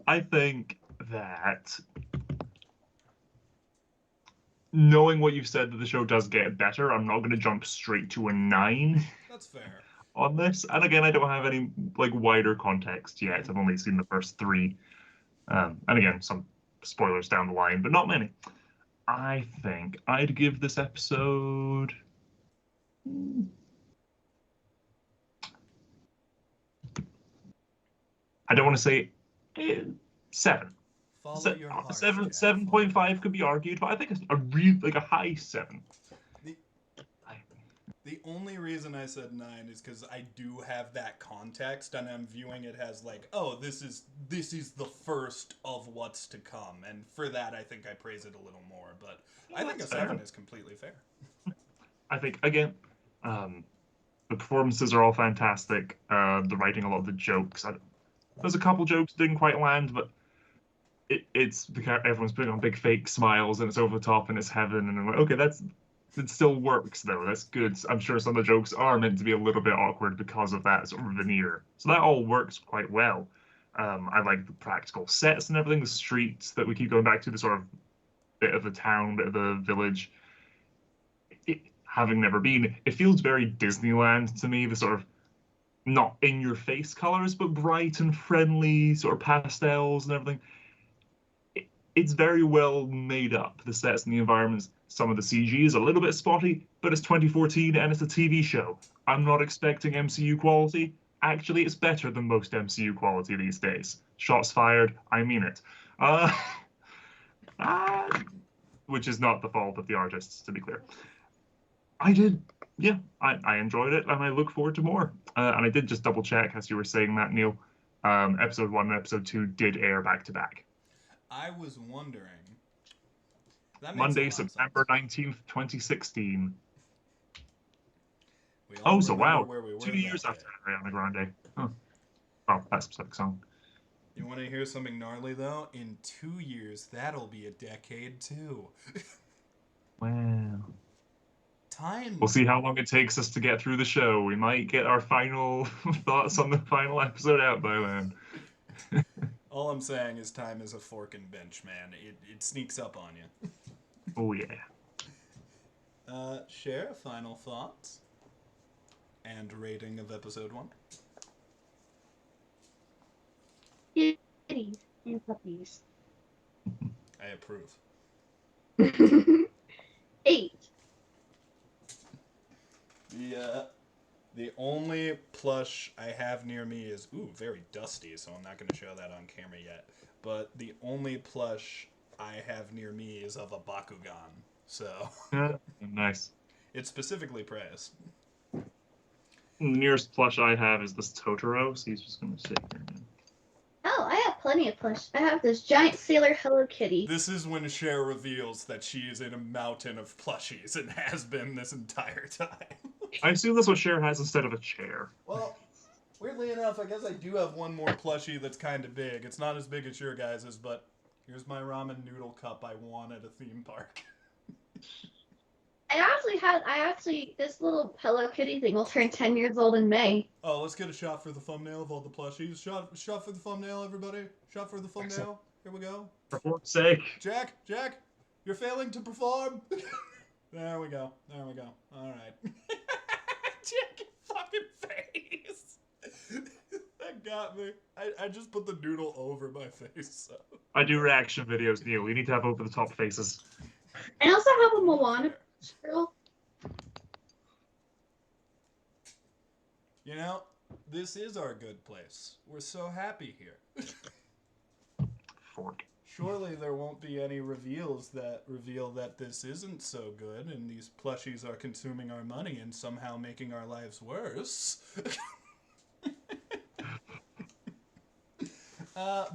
[SPEAKER 3] I think that knowing what you've said that the show does get better, I'm not going to jump straight to a 9.
[SPEAKER 1] That's fair.
[SPEAKER 3] On this. And again, I don't have any like wider context yet. I've only seen the first 3. And again, some spoilers down the line, but not many. I think I'd give this episode... I don't want to say 7.
[SPEAKER 1] Follow your heart.
[SPEAKER 3] 7.5 could be argued, but I think it's a high 7.
[SPEAKER 1] The only reason I said 9 is because I do have that context, and I'm viewing it as like, oh, this is the first of what's to come, and for that, I think I praise it a little more. But I think a 7 is completely fair.
[SPEAKER 3] I think again, the performances are all fantastic. The writing, a lot of the jokes. There's a couple jokes that didn't quite land, but everyone's putting on big fake smiles, and it's over the top, and it's heaven, and I'm like, okay, it still works, though. That's good. I'm sure some of the jokes are meant to be a little bit awkward because of that sort of veneer. So that all works quite well. I like the practical sets and everything, the streets that we keep going back to, the sort of bit of a town, bit of a village. Having never been, it feels very Disneyland to me, the sort of not in-your-face colors, but bright and friendly sort of pastels and everything. It's very well made up, the sets and the environments. Some of the CG is a little bit spotty, but it's 2014 and it's a TV show. I'm not expecting MCU quality. Actually, it's better than most MCU quality these days. Shots fired, I mean it. Which is not the fault of the artists, to be clear. I enjoyed it, and I look forward to more. And I did just double check, as you were saying that, Neil. Episode 1 and episode 2 did air back to back.
[SPEAKER 1] I was wondering.
[SPEAKER 3] Monday, September 19th, 2016.
[SPEAKER 1] So
[SPEAKER 3] wow.
[SPEAKER 1] We
[SPEAKER 3] 2 years after Ariana Grande. Huh. Oh, that specific song.
[SPEAKER 1] You want to hear something gnarly, though? In 2 years, that'll be a decade, too.
[SPEAKER 3] Wow.
[SPEAKER 1] Time.
[SPEAKER 3] We'll see how long it takes us to get through the show. We might get our final thoughts on the final episode out by then.
[SPEAKER 1] All I'm saying is time is a fork and bench, man. It sneaks up on you.
[SPEAKER 3] Oh, yeah.
[SPEAKER 1] Share final thoughts and rating of episode 1.
[SPEAKER 2] Kitties and puppies.
[SPEAKER 1] I approve.
[SPEAKER 2] 8.
[SPEAKER 1] The only plush I have near me is very dusty, so I'm not going to show that on camera yet. But the only plush I have near me is of a Bakugan, so
[SPEAKER 3] nice.
[SPEAKER 1] It's specifically praised.
[SPEAKER 3] The nearest plush I have is this Totoro, so he's just going to sit here.
[SPEAKER 2] Oh, I have plenty of plush. I have this giant sailor Hello Kitty.
[SPEAKER 1] This is when Cher reveals that she is in a mountain of plushies and has been this entire time.
[SPEAKER 3] I assume that's what Cher has instead of a chair.
[SPEAKER 1] Well, weirdly enough, I guess I do have one more plushie that's kind of big. It's not as big as your guys's, but here's my ramen noodle cup I won at a theme park.
[SPEAKER 2] This little Hello Kitty thing will turn 10 years old in May.
[SPEAKER 1] Oh, let's get a shot for the thumbnail of all the plushies. Shot for the thumbnail, everybody. Shot for the thumbnail. Here we go.
[SPEAKER 3] For fork's sake.
[SPEAKER 1] Jack, you're failing to perform. There we go. All right. Jack, your fucking face. That got me. I just put the noodle over my face. So.
[SPEAKER 3] I do reaction videos, Neil. We need to have over-the-top faces.
[SPEAKER 2] I also have a Moana girl.
[SPEAKER 1] You know, this is our good place. We're so happy here.
[SPEAKER 3] Fork.
[SPEAKER 1] Surely there won't be any reveals that reveal that this isn't so good and these plushies are consuming our money and somehow making our lives worse.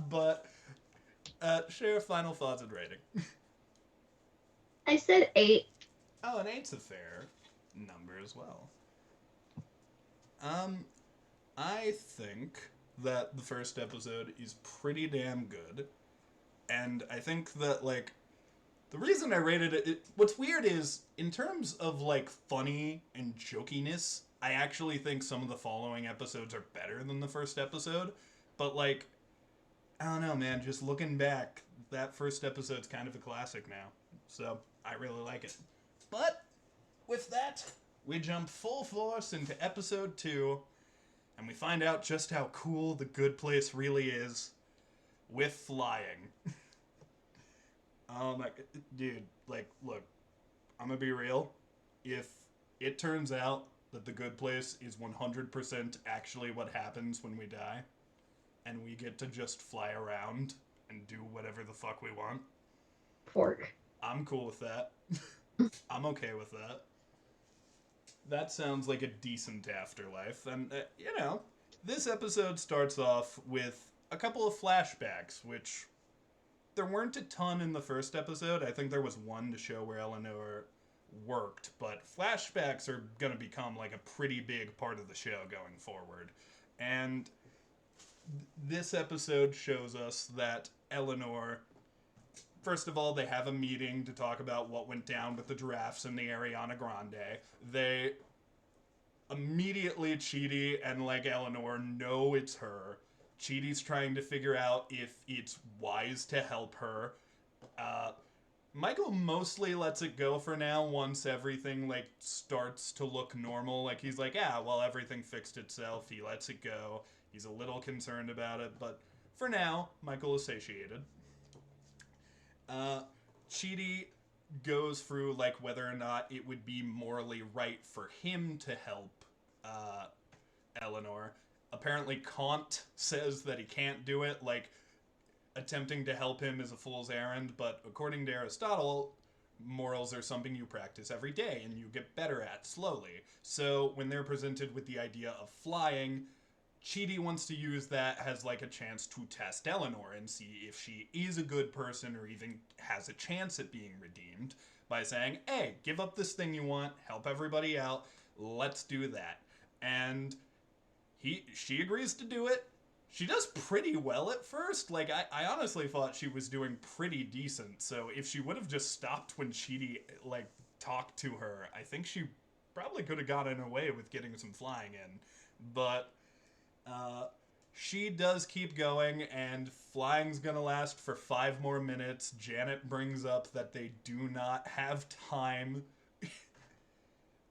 [SPEAKER 1] But share final thoughts and rating.
[SPEAKER 2] I said 8.
[SPEAKER 1] Oh, an 8's a fair number as well. I think that the first episode is pretty damn good. And I think that, like, the reason I rated it, what's weird is, in terms of, like, funny and jokiness, I actually think some of the following episodes are better than the first episode. But, like, I don't know, man, just looking back, that first episode's kind of a classic now. So, I really like it. But, with that, we jump full force into episode 2, and we find out just how cool the good place really is with flying. Dude, like, look, I'm gonna be real. If it turns out that the good place is 100% actually what happens when we die, and we get to just fly around and do whatever the fuck we want,
[SPEAKER 2] Fork.
[SPEAKER 1] I'm cool with that. I'm okay with that. That sounds like a decent afterlife. And, you know, this episode starts off with a couple of flashbacks, which there weren't a ton in the first episode. I think there was one to show where Eleanor worked, but flashbacks are going to become like a pretty big part of the show going forward. And this episode shows us that Eleanor, first of all, they have a meeting to talk about what went down with the giraffes in the Ariana Grande. They immediately, Chidi and, like, Eleanor know it's her. Chidi's trying to figure out if it's wise to help her. Michael mostly lets it go for now once everything, like, starts to look normal. Like, he's like, yeah, well, everything fixed itself. He lets it go. He's a little concerned about it, but for now, Michael is satiated. Chidi goes through, like, whether or not it would be morally right for him to help Eleanor. Apparently, Kant says that he can't do it, like, attempting to help him is a fool's errand, but according to Aristotle, morals are something you practice every day and you get better at slowly. So when they're presented with the idea of flying, Chidi wants to use that as, like, a chance to test Eleanor and see if she is a good person or even has a chance at being redeemed by saying, hey, give up this thing you want, help everybody out, let's do that. And she agrees to do it. She does pretty well at first. Like, I honestly thought she was doing pretty decent. So if she would have just stopped when Chidi, like, talked to her, I think she probably could have gotten away with getting some flying in. But she does keep going, and flying's gonna last for 5 more minutes. Janet brings up that they do not have time.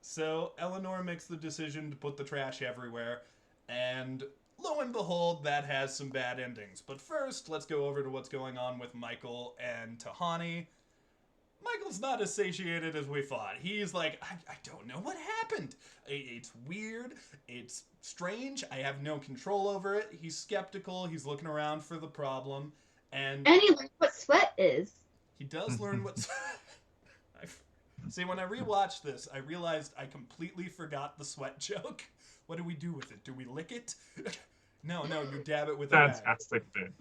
[SPEAKER 1] So Eleanor makes the decision to put the trash everywhere, and lo and behold, that has some bad endings. But first, let's go over to what's going on with Michael and Tahani. Michael's not as satiated as we thought. He's like, I don't know what happened. It's weird. It's strange. I have no control over it. He's skeptical. He's looking around for the problem. And
[SPEAKER 2] he learned what sweat is.
[SPEAKER 1] He does learn what... See, when I rewatched this, I realized I completely forgot the sweat joke. What do we do with it? Do we lick it? No, you dab it with a rag.
[SPEAKER 3] That's the bit.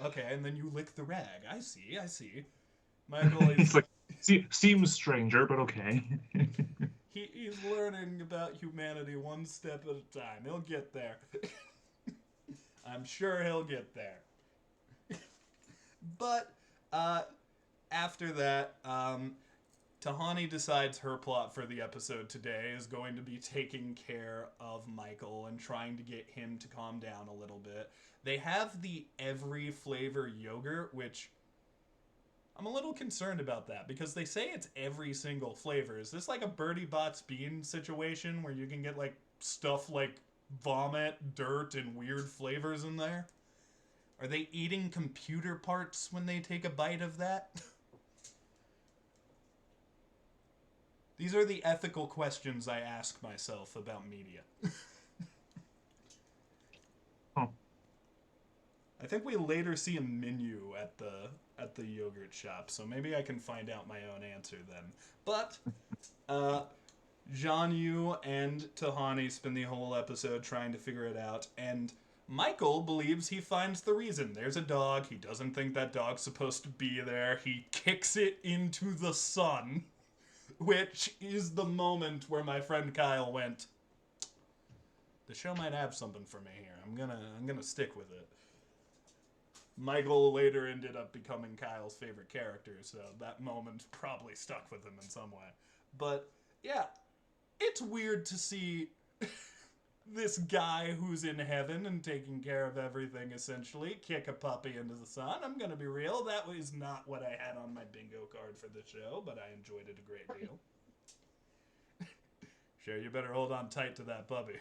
[SPEAKER 1] Okay, and then you lick the rag. I see. Michael is...
[SPEAKER 3] It's like, seems stranger, but okay.
[SPEAKER 1] He's learning about humanity one step at a time. He'll get there. I'm sure he'll get there. But, after that, Tahani decides her plot for the episode today is going to be taking care of Michael and trying to get him to calm down a little bit. They have the every flavor yogurt, which I'm a little concerned about that because they say it's every single flavor. Is this like a Bertie Bott's Bean situation where you can get, like, stuff like vomit, dirt, and weird flavors in there? Are they eating computer parts when they take a bite of that? These are the ethical questions I ask myself about media.
[SPEAKER 3] Huh.
[SPEAKER 1] I think we later see a menu at the yogurt shop, so maybe I can find out my own answer then. But Jean-Yu and Tahani spend the whole episode trying to figure it out, and Michael believes he finds the reason. There's a dog. He doesn't think that dog's supposed to be there. He kicks it into the sun, which is the moment where my friend Kyle went, the show might have something for me here. I'm gonna stick with it. Michael later ended up becoming Kyle's favorite character, so that moment probably stuck with him in some way. But yeah, it's weird to see this guy who's in heaven and taking care of everything, essentially, kick a puppy into the sun. I'm gonna be real, that was not what I had on my bingo card for the show, but I enjoyed it a great deal. Sure, you better hold on tight to that puppy.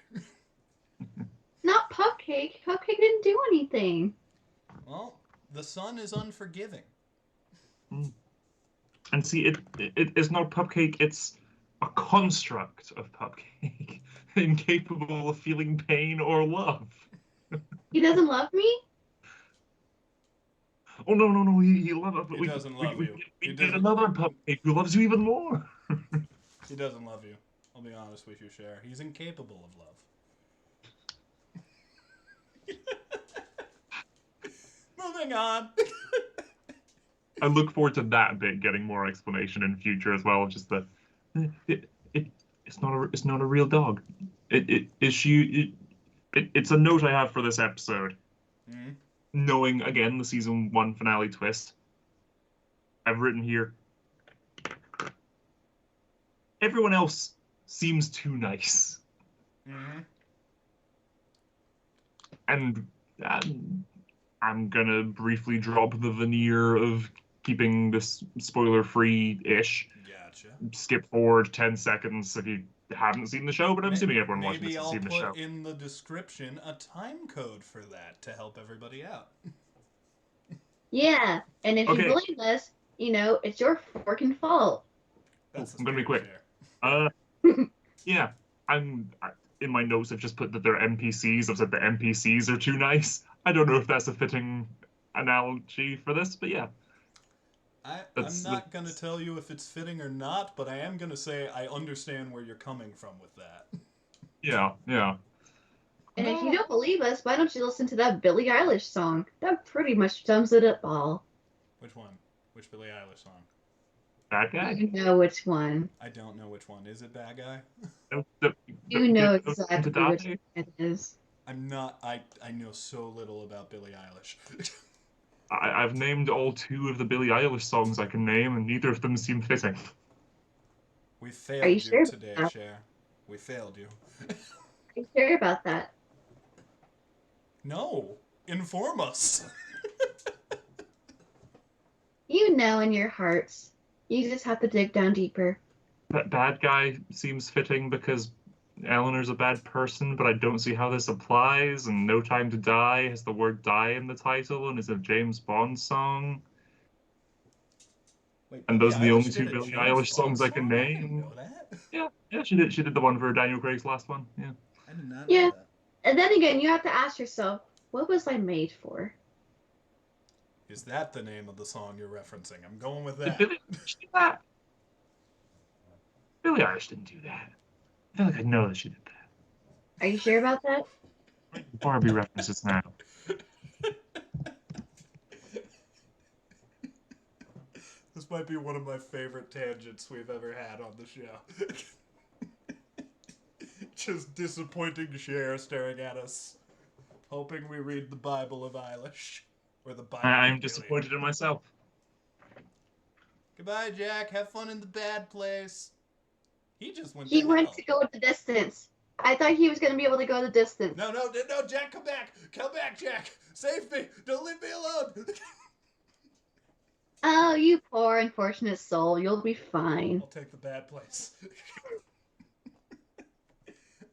[SPEAKER 2] Not Cupcake. Cupcake didn't do anything.
[SPEAKER 1] Well, the sun is unforgiving.
[SPEAKER 3] And see, it's not Pupcake, it's a construct of Pupcake, incapable of feeling pain or love.
[SPEAKER 2] He doesn't love me?
[SPEAKER 3] Oh, no, he loves it.
[SPEAKER 1] He doesn't love you.
[SPEAKER 3] We
[SPEAKER 1] He
[SPEAKER 3] get
[SPEAKER 1] doesn't-
[SPEAKER 3] another Pupcake who loves you even more.
[SPEAKER 1] He doesn't love you. I'll be honest with you, Cher. He's incapable of love. Moving on.
[SPEAKER 3] I look forward to that bit getting more explanation in future as well. Just that it's not a real dog. It's a note I have for this episode.
[SPEAKER 1] Mm-hmm.
[SPEAKER 3] Knowing again the season 1 finale twist, I've written here. Everyone else seems too nice,
[SPEAKER 1] Mm-hmm.
[SPEAKER 3] and I'm gonna briefly drop the veneer of keeping this spoiler-free-ish.
[SPEAKER 1] Gotcha.
[SPEAKER 3] Skip forward 10 seconds if you haven't seen the show, but I'm assuming everyone watching
[SPEAKER 1] Maybe
[SPEAKER 3] this has
[SPEAKER 1] I'll
[SPEAKER 3] seen the show.
[SPEAKER 1] put in the description a time code for that to help everybody out.
[SPEAKER 2] Yeah. And if
[SPEAKER 3] Okay.
[SPEAKER 2] you blame us, it's your freaking fault.
[SPEAKER 1] That's the
[SPEAKER 3] I'm gonna be
[SPEAKER 1] spirit,
[SPEAKER 3] quick.
[SPEAKER 1] Cher.
[SPEAKER 3] Yeah, in my notes I've just put that they're NPCs. I've said the NPCs are too nice. I don't know if that's a fitting analogy for this, but yeah.
[SPEAKER 1] I'm
[SPEAKER 3] That's-
[SPEAKER 1] not going to tell you if it's fitting or not, but I am going to say I understand where you're coming from with that.
[SPEAKER 3] Yeah.
[SPEAKER 2] And if you don't believe us, why don't you listen to that Billie Eilish song? That pretty much sums it up all.
[SPEAKER 1] Which one? Which Billie Eilish song?
[SPEAKER 3] Bad guy?
[SPEAKER 2] You know which one.
[SPEAKER 1] I don't know which one. Is it Bad Guy?
[SPEAKER 2] You know
[SPEAKER 3] To
[SPEAKER 2] exactly
[SPEAKER 3] die?
[SPEAKER 2] which one it is.
[SPEAKER 1] I'm not. I know so little about Billie Eilish.
[SPEAKER 3] I've named all 2 of the Billie Eilish songs I can name, and neither of them seem fitting.
[SPEAKER 1] We
[SPEAKER 2] Are
[SPEAKER 1] failed
[SPEAKER 2] you
[SPEAKER 1] you
[SPEAKER 2] sure about
[SPEAKER 1] today,
[SPEAKER 2] that?
[SPEAKER 1] Cher. We failed you.
[SPEAKER 2] Are you sure about that?
[SPEAKER 1] No. Inform us.
[SPEAKER 2] You know in your hearts. You just have to dig down deeper.
[SPEAKER 3] That bad guy seems fitting because Eleanor's a bad person, but I don't see how this applies. And No Time to Die has the word die in the title and is a James Bond song.
[SPEAKER 1] Wait,
[SPEAKER 3] And
[SPEAKER 1] Billie
[SPEAKER 3] those are the
[SPEAKER 1] Eilish
[SPEAKER 3] only
[SPEAKER 1] did
[SPEAKER 3] 2
[SPEAKER 1] a
[SPEAKER 3] Billie
[SPEAKER 1] James
[SPEAKER 3] Eilish songs
[SPEAKER 1] Bond
[SPEAKER 3] I can
[SPEAKER 1] song? I didn't
[SPEAKER 3] name.
[SPEAKER 1] know that.
[SPEAKER 3] Yeah, she did the one for Daniel Craig's last one. Yeah.
[SPEAKER 1] I did not
[SPEAKER 2] Yeah.
[SPEAKER 1] know that.
[SPEAKER 2] And then again, you have to ask yourself, what was I made for?
[SPEAKER 1] Is that the name of the song you're referencing? I'm going with
[SPEAKER 3] Did
[SPEAKER 1] that.
[SPEAKER 3] Billie Eilish do that? Billie Eilish didn't do that. I feel like I know that she did that.
[SPEAKER 2] Are you sure about that?
[SPEAKER 3] Barbie references now.
[SPEAKER 1] This might be one of my favorite tangents we've ever had on the show. Just disappointing Cher staring at us, hoping we read the Bible of Eilish. Or the Bible
[SPEAKER 3] I'm
[SPEAKER 1] of Billie.
[SPEAKER 3] disappointed in myself.
[SPEAKER 1] Goodbye, Jack. Have fun in the bad place. He just went
[SPEAKER 2] He
[SPEAKER 1] to
[SPEAKER 2] went
[SPEAKER 1] hell.
[SPEAKER 2] to go the distance. I thought he was going to be able to go the distance.
[SPEAKER 1] No, Jack, come back. Come back, Jack. Save me. Don't leave me alone.
[SPEAKER 2] Oh, you poor unfortunate soul. You'll be fine.
[SPEAKER 1] I'll take the bad place.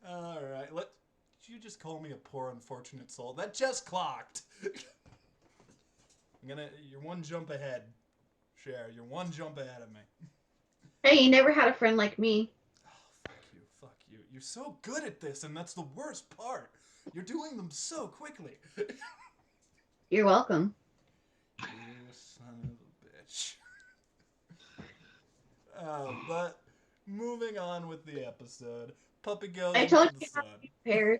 [SPEAKER 1] All right. Did you just call me a poor unfortunate soul? That just clocked. You're one jump ahead, Cher. You're one jump ahead of me.
[SPEAKER 2] Hey, you never had a friend like me.
[SPEAKER 1] Oh, fuck you, fuck you. You're so good at this, and that's the worst part. You're doing them so quickly.
[SPEAKER 2] You're welcome.
[SPEAKER 1] You son of a bitch. But moving on with the episode, Puppy goes
[SPEAKER 2] I
[SPEAKER 1] into
[SPEAKER 2] told
[SPEAKER 1] the
[SPEAKER 2] you how to
[SPEAKER 1] sun.
[SPEAKER 2] be prepared.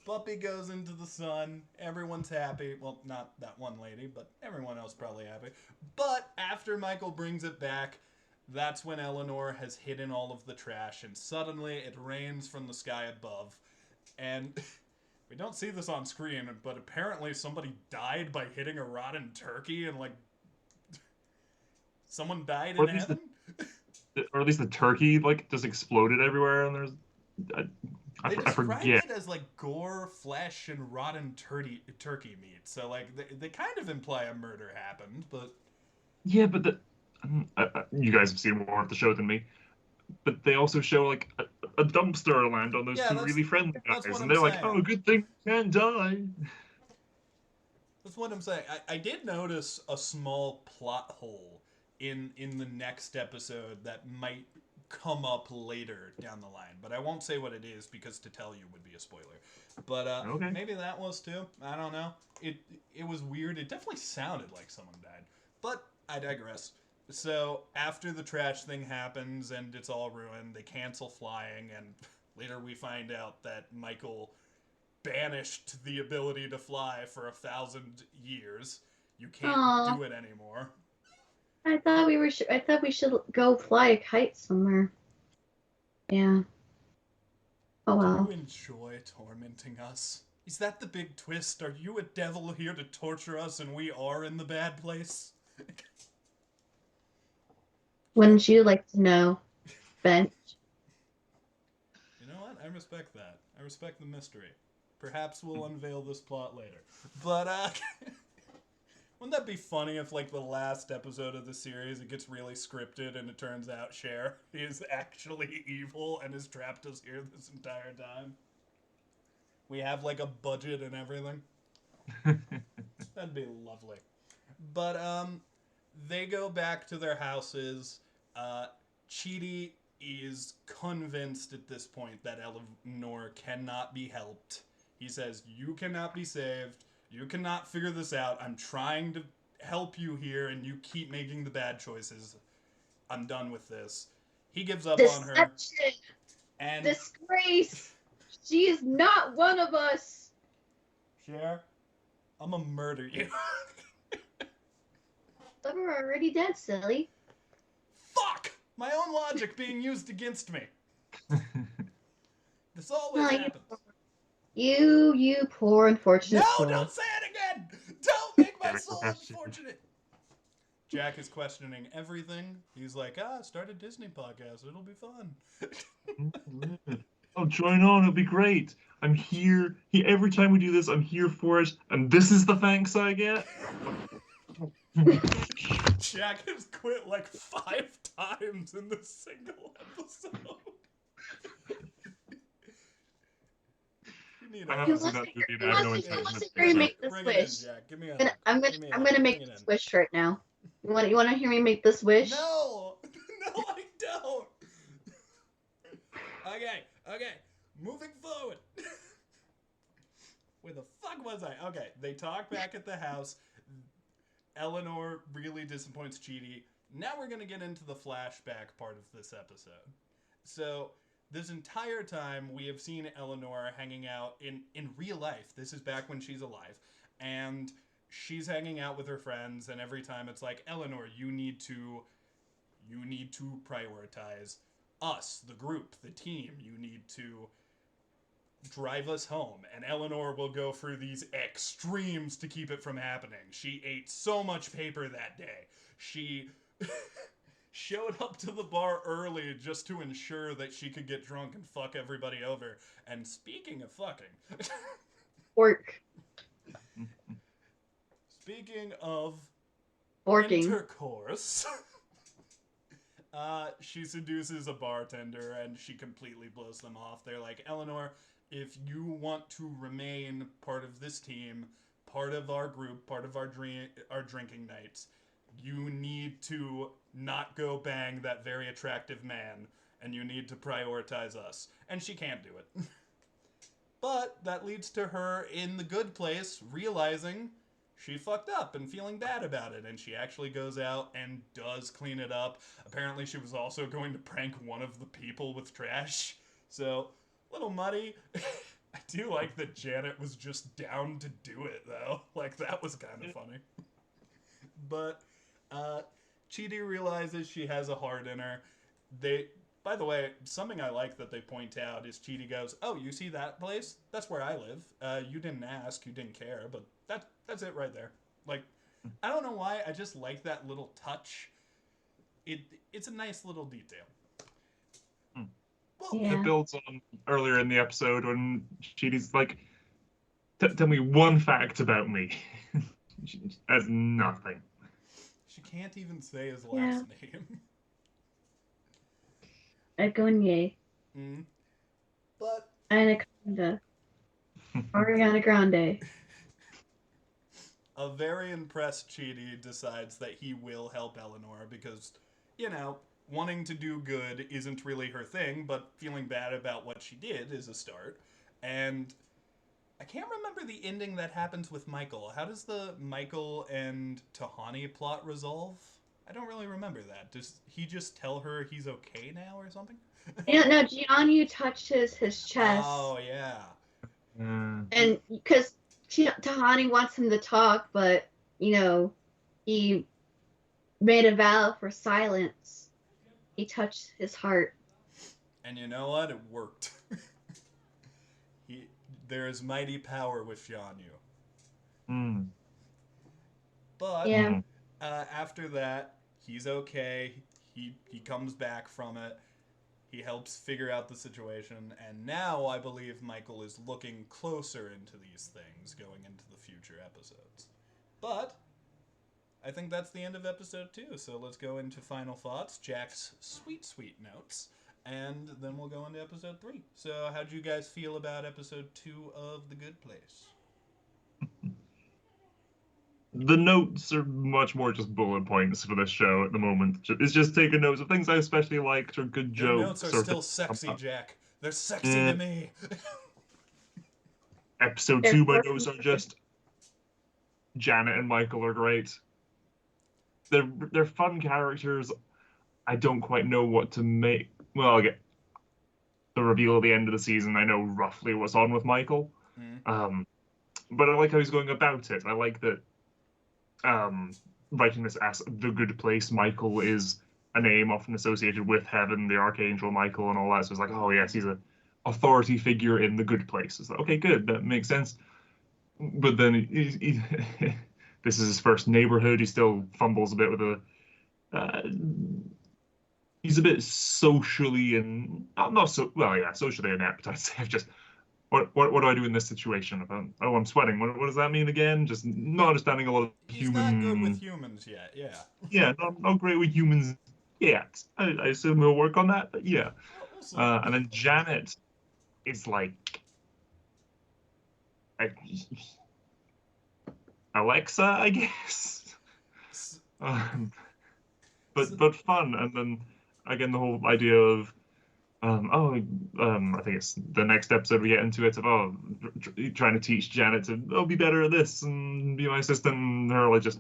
[SPEAKER 1] Puppy goes into the sun. Everyone's happy. Well, not that one lady, but everyone else probably happy. But after Michael brings it back, that's when Eleanor has hidden all of the trash, and suddenly it rains from the sky above. And we don't see this on screen, but apparently somebody died by hitting a rotten turkey, and like someone died
[SPEAKER 3] Or
[SPEAKER 1] in
[SPEAKER 3] at least
[SPEAKER 1] heaven.
[SPEAKER 3] or at least the turkey like just exploded everywhere, and there's I,
[SPEAKER 1] They
[SPEAKER 3] I
[SPEAKER 1] described
[SPEAKER 3] forget.
[SPEAKER 1] it as like gore, flesh, and rotten turkey meat. So like they kind of imply a murder happened, but
[SPEAKER 3] Yeah, but you guys have seen more of the show than me. But they also show like a dumpster land on those
[SPEAKER 1] yeah,
[SPEAKER 3] two really friendly
[SPEAKER 1] that's
[SPEAKER 3] guys,
[SPEAKER 1] what
[SPEAKER 3] and
[SPEAKER 1] I'm
[SPEAKER 3] they're like,
[SPEAKER 1] saying.
[SPEAKER 3] "Oh, good thing you can't die."
[SPEAKER 1] That's what I'm saying. I did notice a small plot hole in the next episode that might come up later down the line, but I won't say what it is because to tell you would be a spoiler. But
[SPEAKER 3] Okay.
[SPEAKER 1] maybe that was too. I don't know. It it was weird. It definitely sounded like someone died. But I digress. So after the trash thing happens and it's all ruined, they cancel flying, and later we find out that Michael banished the ability to fly for 1,000 years. You can't
[SPEAKER 2] Aw,
[SPEAKER 1] do it anymore.
[SPEAKER 2] I thought we were. I thought we should go fly a kite somewhere. Yeah. Oh
[SPEAKER 1] Do you
[SPEAKER 2] well.
[SPEAKER 1] enjoy tormenting us? Is that the big twist? Are you a devil here to torture us and we are in the bad place?
[SPEAKER 2] Wouldn't you like to know, Ben?
[SPEAKER 1] You know what? I respect that. I respect the mystery. Perhaps we'll unveil this plot later. But, wouldn't that be funny if, like, the last episode of the series, it gets really scripted and it turns out Cher is actually evil and has trapped us here this entire time? We have, like, a budget and everything. That'd be lovely. But they go back to their houses. Uh, Chidi is convinced at this point that Eleanor cannot be helped. He says, "You cannot be saved. You cannot figure this out. I'm trying to help you here, and you keep making the bad choices. I'm done with this." He gives up on her,
[SPEAKER 2] Deception,
[SPEAKER 1] and
[SPEAKER 2] disgrace. She is not one of us.
[SPEAKER 1] Cher, I'm gonna murder you.
[SPEAKER 2] Some are already dead, silly.
[SPEAKER 1] Fuck! My own logic being used against me. This always
[SPEAKER 2] Oh,
[SPEAKER 1] happens.
[SPEAKER 2] you poor unfortunate
[SPEAKER 1] No,
[SPEAKER 2] soul.
[SPEAKER 1] don't say it again! Don't make my
[SPEAKER 3] Very
[SPEAKER 1] soul
[SPEAKER 3] question.
[SPEAKER 1] unfortunate! Jack is questioning everything. He's like, start a Disney podcast. It'll be fun.
[SPEAKER 3] Oh, join on. It'll be great. I'm here. Every time we do this, I'm here for it. And this is the thanks I get.
[SPEAKER 1] Jack has quit like 5 times in this single episode. You need
[SPEAKER 3] I
[SPEAKER 1] a
[SPEAKER 3] haven't
[SPEAKER 2] He
[SPEAKER 3] seen
[SPEAKER 2] wants
[SPEAKER 3] that
[SPEAKER 2] to,
[SPEAKER 3] movie, and
[SPEAKER 2] he
[SPEAKER 3] I have no
[SPEAKER 2] wants to, he
[SPEAKER 3] intention
[SPEAKER 2] wants
[SPEAKER 3] of
[SPEAKER 2] to hear
[SPEAKER 3] seeing
[SPEAKER 2] me
[SPEAKER 3] it.
[SPEAKER 2] make this
[SPEAKER 1] Bring it in,
[SPEAKER 2] wish.
[SPEAKER 1] Jack. Give me a
[SPEAKER 2] I'm gonna,
[SPEAKER 1] hug.
[SPEAKER 2] I'm gonna,
[SPEAKER 1] Give me a
[SPEAKER 2] I'm
[SPEAKER 1] hug.
[SPEAKER 2] gonna make
[SPEAKER 1] Bring it
[SPEAKER 2] this
[SPEAKER 1] in.
[SPEAKER 2] wish right now. You want to hear me make this wish?
[SPEAKER 1] No! No, I don't! Okay. Moving forward. Where the fuck was I? Okay, they talk back at the house. Eleanor really disappoints Chidi. Now we're gonna get into the flashback part of this episode. So, this entire time we have seen Eleanor hanging out in real life. This is back when she's alive. And she's hanging out with her friends, and every time it's like, Eleanor, you need to prioritize us, the group, the team. You need to drive us home. And Eleanor will go through these extremes to keep it from happening. She ate so much paper that day. She showed up to the bar early just to ensure that she could get drunk and fuck everybody over. And speaking of fucking,
[SPEAKER 2] Fork.
[SPEAKER 1] speaking of
[SPEAKER 2] Forking.
[SPEAKER 1] intercourse, she seduces a bartender and she completely blows them off. They're like, Eleanor, if you want to remain part of this team, part of our group, part of our drinking nights, you need to not go bang that very attractive man, and you need to prioritize us. And she can't do it. But that leads to her in the good place realizing she fucked up and feeling bad about it. And she actually goes out and does clean it up. Apparently, she was also going to prank one of the people with trash. So, a little muddy. I do like that Janet was just down to do it, though. Like, that was kind of funny. But, Chidi realizes she has a heart in her. By the way, something I like that they point out is Chidi goes, "Oh, you see that place? That's where I live. You didn't ask, you didn't care, but that's it right there." Like, I don't know why, I just like that little touch. It's a nice little detail. Well,
[SPEAKER 3] It builds on earlier in the episode when Chidi's like, "Tell me one fact about me." She has nothing.
[SPEAKER 1] She can't even say his last name.
[SPEAKER 2] Agonye.
[SPEAKER 1] But
[SPEAKER 2] Anaconda. Ariana Grande.
[SPEAKER 1] A very impressed Chidi decides that he will help Eleanor because, wanting to do good isn't really her thing, but feeling bad about what she did is a start. And I can't remember the ending that happens with Michael. How does the Michael and Tahani plot resolve? I don't really remember that. Does he just tell her he's okay now or something?
[SPEAKER 2] Yeah, no, Jianyu touched his chest.
[SPEAKER 1] Oh, yeah.
[SPEAKER 2] And because Tahani wants him to talk, but, he made a vow for silence. He touched his heart.
[SPEAKER 1] And you know what? It worked. There is mighty power with Jianyu. But after that, he's okay. He comes back from it. He helps figure out the situation, and now I believe Michael is looking closer into these things going into the future episodes. But I think that's the end of episode 2, so let's go into final thoughts, Jack's sweet notes, and then we'll go into episode 3. So how'd you guys feel about episode 2 of The Good Place?
[SPEAKER 3] The notes are much more just bullet points for this show at the moment. It's just taking notes of things I especially liked or good jokes.
[SPEAKER 1] Your notes are still sexy, Jack. They're sexy to me.
[SPEAKER 3] Episode 2, my notes are just Janet and Michael are great. They're fun characters. I don't quite know what to make. Well, again, the reveal at the end of the season, I know roughly what's on with Michael. But I like how he's going about it. I like that writing this as The Good Place, Michael is a name often associated with heaven, the Archangel Michael and all that. So it's like, oh yes, he's an authority figure in the good place. It's like, okay, good, that makes sense. But then he this is his first neighborhood. He still fumbles a bit with he's a bit socially and not so well, yeah, socially inept. I'd say. Just what do I do in this situation? I'm sweating. What does that mean again? Just not understanding a lot of human.
[SPEAKER 1] He's not good with humans yet. Yeah.
[SPEAKER 3] Yeah, not great with humans yet. I assume he'll work on that, but yeah. And then Janet is like Alexa, I guess. But fun, and then again the whole idea of I think it's the next episode we get into it of trying to teach Janet to be better at this and be my assistant, and her like just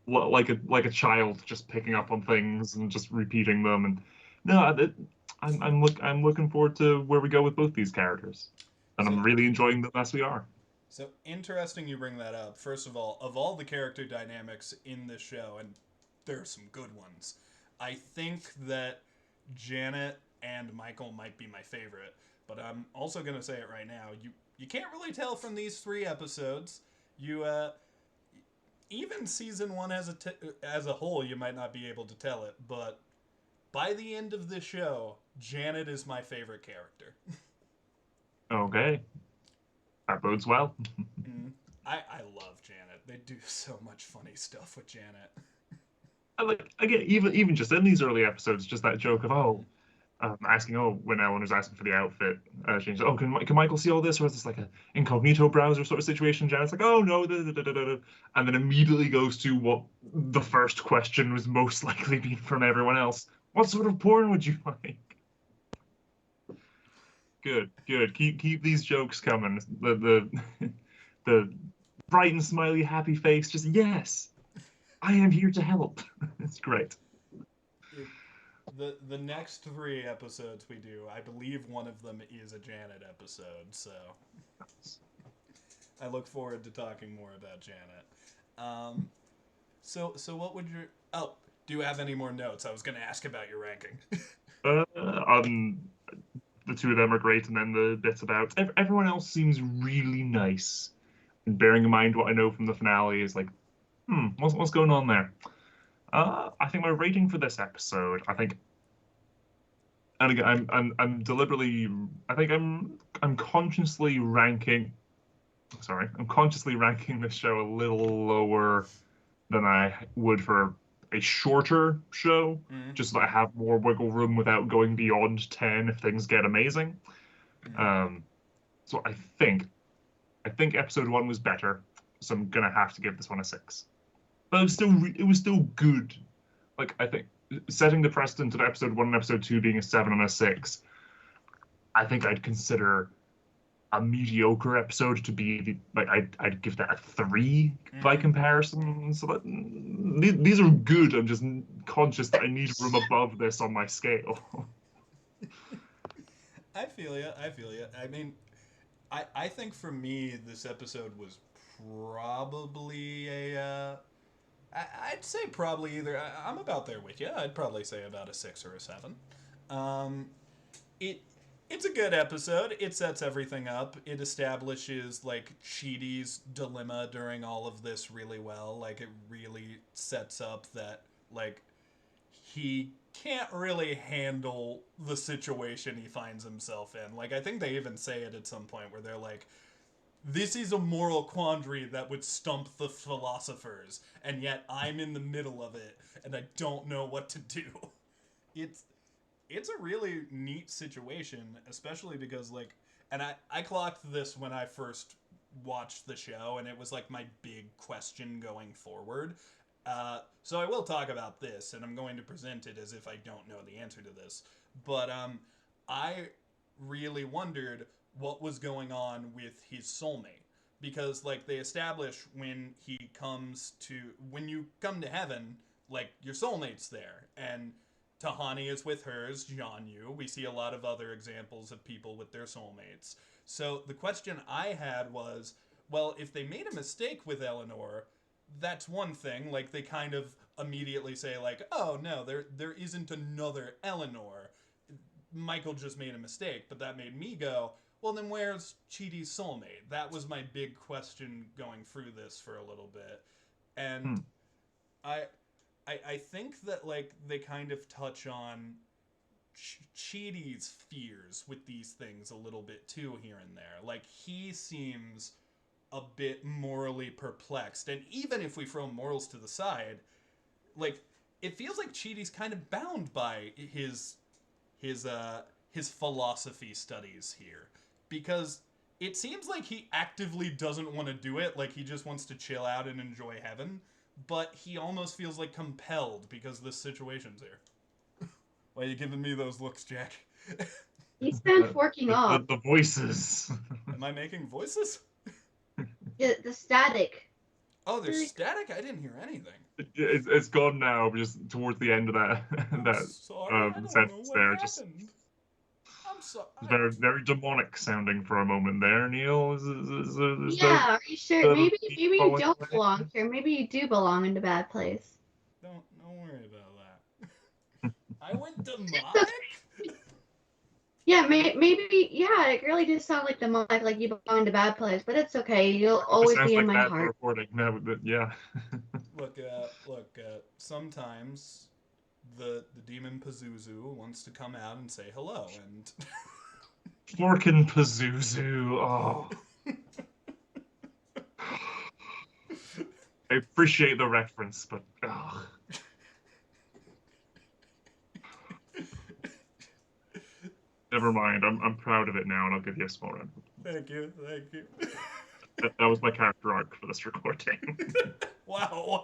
[SPEAKER 3] like a child just picking up on things and just repeating them. And no, I'm looking forward to where we go with both these characters, and I'm really enjoying them as we are.
[SPEAKER 1] So interesting you bring that up. First of all the character dynamics in this show, and there are some good ones, I think that Janet and Michael might be my favorite, but I'm also going to say it right now. You can't really tell from these 3 episodes. Even season 1 as a whole, you might not be able to tell it, but by the end of this show, Janet is my favorite character.
[SPEAKER 3] Okay. That bodes well.
[SPEAKER 1] I love Janet. They do so much funny stuff with Janet.
[SPEAKER 3] Again, even just in these early episodes, just that joke of asking when Eleanor's asking for the outfit change. Oh, can Michael see all this, or is this like an incognito browser sort of situation? Janet's like, oh no, and then immediately goes to what the first question was most likely being from everyone else. What sort of porn would you like? Good, good. Keep these jokes coming. The bright and smiley, happy face. Just yes, I am here to help. It's great.
[SPEAKER 1] The next 3 episodes we do, I believe one of them is a Janet episode, so I look forward to talking more about Janet. So what would your do you have any more notes? I was going to ask about your ranking.
[SPEAKER 3] Um, the two of them are great, and then the bits about everyone else seems really nice. And bearing in mind what I know from the finale is like, what's going on there? I think my rating for this episode, I think, and again, I'm deliberately, I think I'm consciously ranking. Sorry, I'm consciously ranking this show a little lower than I would for a shorter show, just so that I have more wiggle room without going beyond 10 if things get amazing. So I think episode 1 was better, so I'm gonna have to give this one a 6. But it was still good. Like, I think setting the precedent of episode 1 and episode 2 being a 7 and a 6, I think I'd consider a mediocre episode to be like I'd give that a 3 by comparison. So that these are good. I'm just conscious that I need room above this on my scale.
[SPEAKER 1] I feel you. I mean, I think for me this episode was probably a I'd say probably either. I'm about there with you. I'd probably say about a 6 or a 7. It's a good episode. It sets everything up. It establishes like Chidi's dilemma during all of this really well. Like it really sets up that like he can't really handle the situation he finds himself in. Like I think they even say it at some point where they're like, this is a moral quandary that would stump the philosophers, and yet I'm in the middle of it, and I don't know what to do. It's a really neat situation, especially because, like, and I clocked this when I first watched the show, and it was, like, my big question going forward. So I will talk about this, and I'm going to present it as if I don't know the answer to this. But I really wondered what was going on with his soulmate, because like they establish when you come to heaven, like your soulmate's there, and Tahani is with hers, Jianyu. We see a lot of other examples of people with their soulmates. So the question I had was, well, if they made a mistake with Eleanor, that's one thing. Like they kind of immediately say like, oh no, there isn't another Eleanor. Michael just made a mistake, but that made me go, well, then where's Chidi's soulmate? That was my big question going through this for a little bit. And I think that, like, they kind of touch on Chidi's fears with these things a little bit, too, here and there. Like, he seems a bit morally perplexed. And even if we throw morals to the side, like, it feels like Chidi's kind of bound by his philosophy studies here. Because it seems like he actively doesn't want to do it, like he just wants to chill out and enjoy heaven, but he almost feels like compelled because this situation's here. Why are you giving me those looks, Jack?
[SPEAKER 2] He's been forking off.
[SPEAKER 3] The voices.
[SPEAKER 1] Am I making voices?
[SPEAKER 2] The static.
[SPEAKER 1] Oh, there's static? I didn't hear anything.
[SPEAKER 3] It's gone now, just towards the end of that sentence there.
[SPEAKER 1] Happened.
[SPEAKER 3] Just
[SPEAKER 1] I'm sorry.
[SPEAKER 3] very, very demonic sounding for a moment there, Neil.
[SPEAKER 2] Are you sure? Maybe you don't belong here. Maybe you do belong in the bad place.
[SPEAKER 1] Don't worry about that. I went demonic?
[SPEAKER 2] Yeah, maybe. Yeah, it really did sound like demonic, like you belong in the bad place. But it's okay. You'll always be in my heart.
[SPEAKER 3] Recording. No, but yeah.
[SPEAKER 1] Look. Sometimes the demon Pazuzu wants to come out and say hello, and
[SPEAKER 3] Forkin Pazuzu. Oh. I appreciate the reference, but never mind. I'm proud of it now, and I'll give you a small round.
[SPEAKER 1] Thank you.
[SPEAKER 3] That was my character arc for this recording.
[SPEAKER 1] Wow,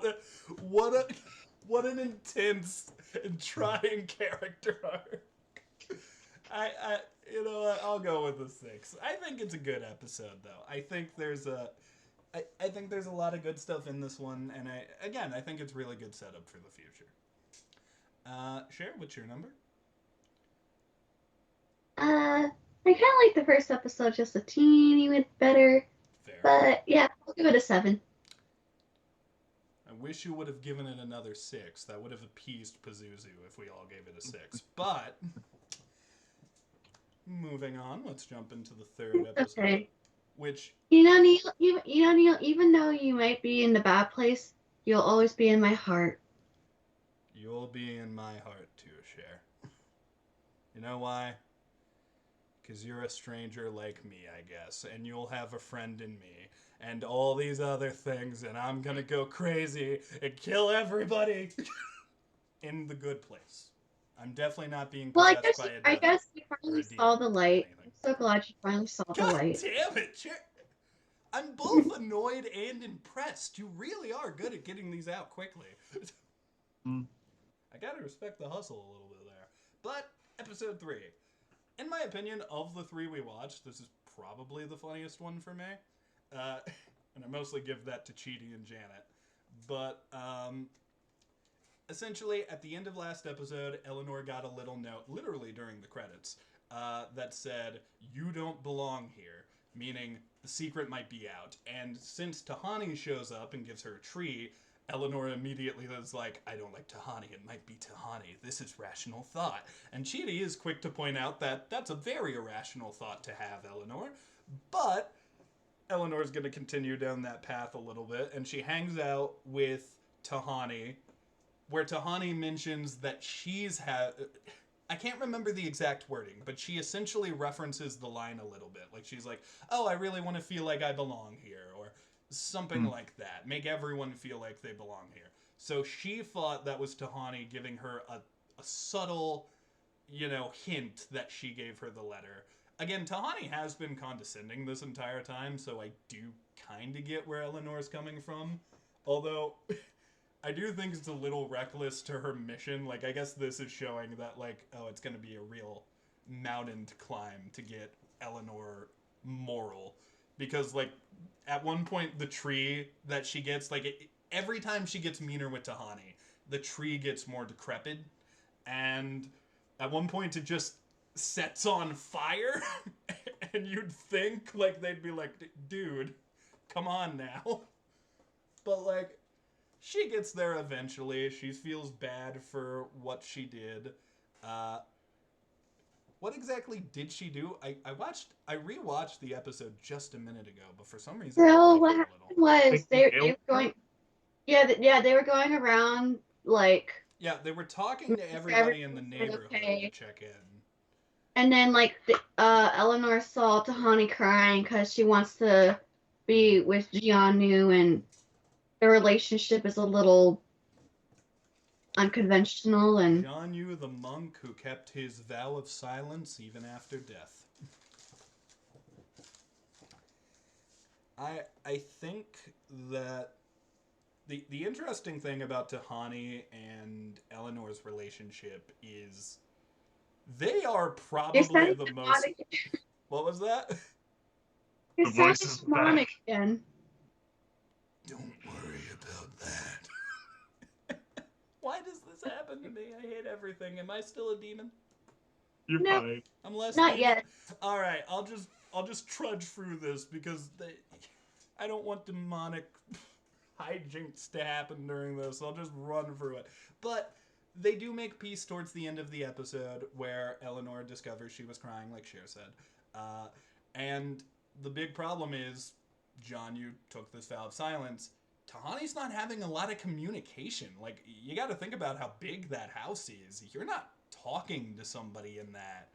[SPEAKER 1] what a what an intense and trying character arc. I you know what, I'll go with a 6. I think it's a good episode though. I think there's a lot of good stuff in this one, and I think it's really good setup for the future. Cher, what's your number?
[SPEAKER 2] I kind of like the first episode just a teeny bit better,
[SPEAKER 1] Fair.
[SPEAKER 2] but yeah, I'll give it a 7.
[SPEAKER 1] I wish you would have given it another 6. That would have appeased Pazuzu if we all gave it a 6. But moving on, let's jump into the third episode,
[SPEAKER 2] Okay.
[SPEAKER 1] which
[SPEAKER 2] Neil, Neil, even though you might be in the bad place, you'll always be in my heart.
[SPEAKER 1] you'll be in my heart too, Cher. You know why? Because you're a stranger like me, I guess, and you'll have a friend in me, and all these other things, and I'm gonna go crazy and kill everybody in the good place. I'm definitely not being
[SPEAKER 2] Well,
[SPEAKER 1] possessed by a devil.
[SPEAKER 2] I guess you
[SPEAKER 1] or
[SPEAKER 2] finally
[SPEAKER 1] a demon
[SPEAKER 2] saw the
[SPEAKER 1] or
[SPEAKER 2] light.
[SPEAKER 1] anything.
[SPEAKER 2] I'm so glad you finally saw the
[SPEAKER 1] God
[SPEAKER 2] light.
[SPEAKER 1] damn it, Cher! I'm both annoyed and impressed. You really are good at getting these out quickly.
[SPEAKER 3] Mm.
[SPEAKER 1] I gotta respect the hustle a little bit there. But, episode 3. In my opinion, of the 3 we watched, this is probably the funniest one for me. And I mostly give that to Chidi and Janet. But, essentially, at the end of last episode, Eleanor got a little note, literally during the credits, that said, "You don't belong here," meaning the secret might be out. And since Tahani shows up and gives her a tree, Eleanor immediately is like, "I don't like Tahani. It might be Tahani. This is rational thought." And Chidi is quick to point out that that's a very irrational thought to have, Eleanor. But Eleanor's going to continue down that path a little bit, and she hangs out with Tahani, where Tahani mentions that I can't remember the exact wording, but she essentially references the line a little bit. Like, she's like, "Oh, I really want to feel like I belong here," or something like that. Make everyone feel like they belong here. So she thought that was Tahani giving her a subtle, hint that she gave her the letter. Again, Tahani has been condescending this entire time, so I do kind of get where Eleanor's coming from. Although, I do think it's a little reckless to her mission. Like, I guess this is showing that, like, oh, it's going to be a real mountain to climb to get Eleanor moral. Because, like, at one point, the tree that she gets, like, every time she gets meaner with Tahani, the tree gets more decrepit. And at one point, it just sets on fire. And you'd think, like, they'd be like, "Dude, come on now." But, like, she gets there eventually. She feels bad for what she did. What exactly did she do? I rewatched the episode just a minute ago, but for some reason,
[SPEAKER 2] So
[SPEAKER 1] I
[SPEAKER 2] what
[SPEAKER 1] blanked
[SPEAKER 2] happened was they
[SPEAKER 3] Taking
[SPEAKER 2] were
[SPEAKER 3] ill-
[SPEAKER 2] going, they were going around like,
[SPEAKER 1] Yeah, they were talking to
[SPEAKER 2] making sure
[SPEAKER 1] everybody in the
[SPEAKER 2] everything was
[SPEAKER 1] neighborhood
[SPEAKER 2] okay.
[SPEAKER 1] to check in.
[SPEAKER 2] And then like Eleanor saw Tahani crying because she wants to be with Jianu, and the relationship is a little unconventional. And
[SPEAKER 1] Jianu, the monk who kept his vow of silence even after death. I think that the interesting thing about Tahani and Eleanor's relationship is they are
[SPEAKER 2] you're
[SPEAKER 1] probably
[SPEAKER 2] sounding
[SPEAKER 1] the most.
[SPEAKER 2] demonic.
[SPEAKER 1] What was that?
[SPEAKER 2] You're
[SPEAKER 3] The voice
[SPEAKER 2] sounding
[SPEAKER 3] is
[SPEAKER 2] demonic
[SPEAKER 3] back.
[SPEAKER 2] again.
[SPEAKER 1] Don't worry about that. Why does this happen to me? I hate everything. Am I still a demon?
[SPEAKER 3] You're
[SPEAKER 2] No.
[SPEAKER 3] fine.
[SPEAKER 1] I'm less
[SPEAKER 2] Not
[SPEAKER 1] demon.
[SPEAKER 2] yet.
[SPEAKER 1] All right, I'll just trudge through this because I don't want demonic hijinks to happen during this. I'll just run through it. But they do make peace towards the end of the episode where Eleanor discovers she was crying, like Cher said. And the big problem is, John, you took this vow of silence. Tahani's not having a lot of communication. Like, you got to think about how big that house is. You're not talking to somebody in that.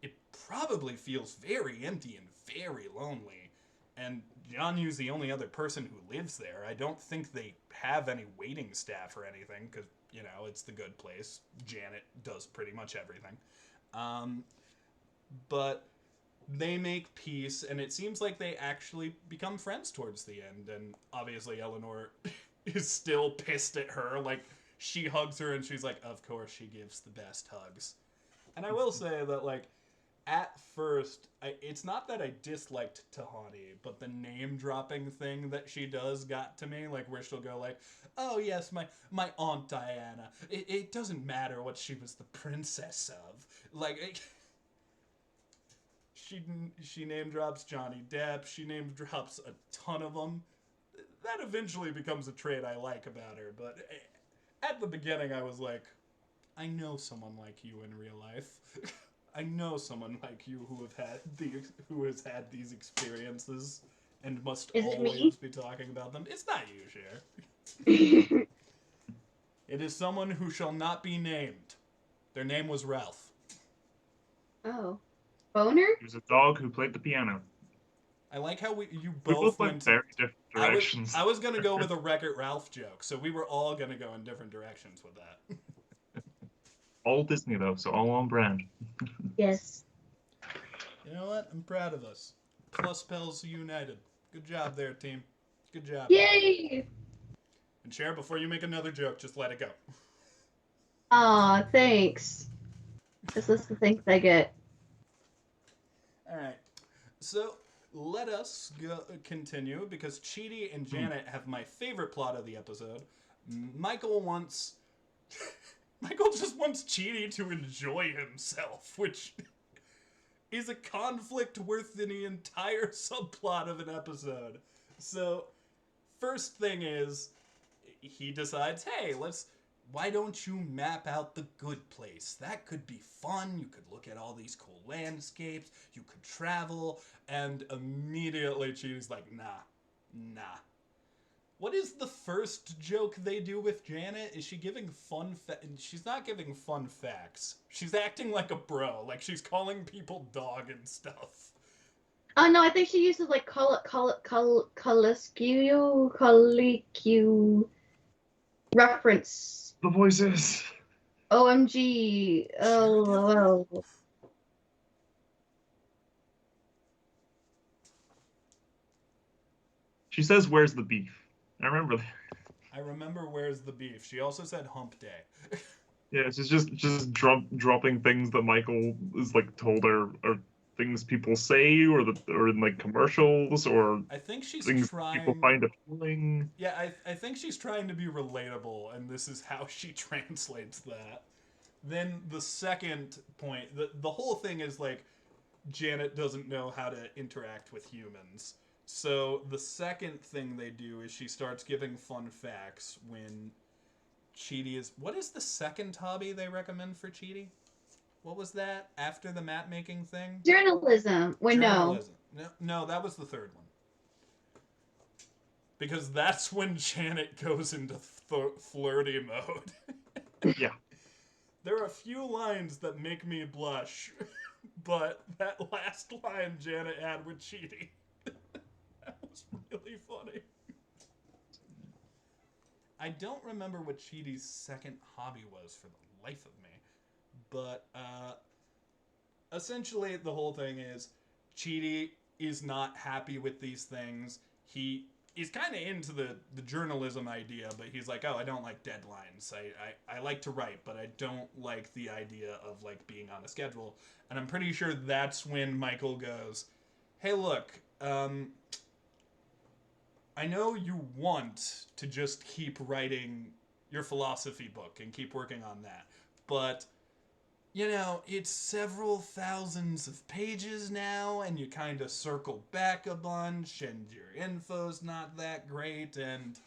[SPEAKER 1] It probably feels very empty and very lonely. And Jianyu's the only other person who lives there. I don't think they have any waiting staff or anything, because, it's the good place. Janet does pretty much everything. But they make peace, and it seems like they actually become friends towards the end. And obviously, Eleanor is still pissed at her. Like, she hugs her, and she's like, of course she gives the best hugs. And I will say that, like, at first, it's not that I disliked Tahani, but the name-dropping thing that she does got to me, like, where she'll go like, oh, yes, my Aunt Diana. It doesn't matter what she was the princess of. Like, she name-drops Johnny Depp. She name-drops a ton of them. That eventually becomes a trait I like about her, but at the beginning I was like, I know someone like you in real life. I know someone like you who has had these experiences and must
[SPEAKER 2] Is it me?
[SPEAKER 1] always be talking about them. It's not you, Cher. It is someone who shall not be named. Their name was Ralph.
[SPEAKER 2] Oh. Boner?
[SPEAKER 3] He was a dog who played the piano.
[SPEAKER 1] I like how you
[SPEAKER 3] We
[SPEAKER 1] both
[SPEAKER 3] both went very different directions.
[SPEAKER 1] I was gonna go with a Wreck-It Ralph joke, so we were all gonna go in different directions with that.
[SPEAKER 3] All Disney though, so all on brand.
[SPEAKER 2] Yes.
[SPEAKER 1] You know what? I'm proud of us. Plus Pels United. Good job there, team. Good job.
[SPEAKER 2] Yay!
[SPEAKER 1] And Cher, before you make another joke, just let it go.
[SPEAKER 2] Aw, thanks. This is the things I get.
[SPEAKER 1] All right. So let us continue because Chidi and Janet have my favorite plot of the episode. Michael just wants Chidi to enjoy himself, which is a conflict worth the entire subplot of an episode. So, first thing is, he decides, hey, why don't you map out the good place? That could be fun. You could look at all these cool landscapes. You could travel. And immediately Chidi's like, nah. What is the first joke they do with Janet? Is she giving she's not giving fun facts. She's acting like a bro. Like, she's calling people dog and stuff.
[SPEAKER 2] Oh no, I think she uses like colloquial reference.
[SPEAKER 3] The voices.
[SPEAKER 2] OMG. Oh.
[SPEAKER 3] She says, "Where's the beef?" I remember that.
[SPEAKER 1] I remember where's the beef. She also said hump day.
[SPEAKER 3] Yeah, she's just dropping things that Michael is like told her, or things people say, or in like commercials, or
[SPEAKER 1] I think she's
[SPEAKER 3] things
[SPEAKER 1] trying.
[SPEAKER 3] people find appealing.
[SPEAKER 1] Yeah, I think she's trying to be relatable, and this is how she translates that. Then the second point, the whole thing is like Janet doesn't know how to interact with humans. So the second thing they do is she starts giving fun facts when Chidi is... What is the second hobby they recommend for Chidi? What was that after the map making thing?
[SPEAKER 2] Journalism. Wait,
[SPEAKER 1] Journalism. No, that was the third one. Because that's when Janet goes into flirty mode.
[SPEAKER 3] Yeah.
[SPEAKER 1] There are a few lines that make me blush, but that last line Janet had with Chidi, that was really funny. I don't remember what Chidi's second hobby was for the life of me, but essentially the whole thing is Chidi is not happy with these things. He is kind of into the journalism idea, but he's like, oh, I don't like deadlines. I like to write, but I don't like the idea of like being on a schedule. And I'm pretty sure that's when Michael goes, hey, look, I know you want to just keep writing your philosophy book and keep working on that, but you know, it's several thousands of pages now, and you kind of circle back a bunch, and your info's not that great, and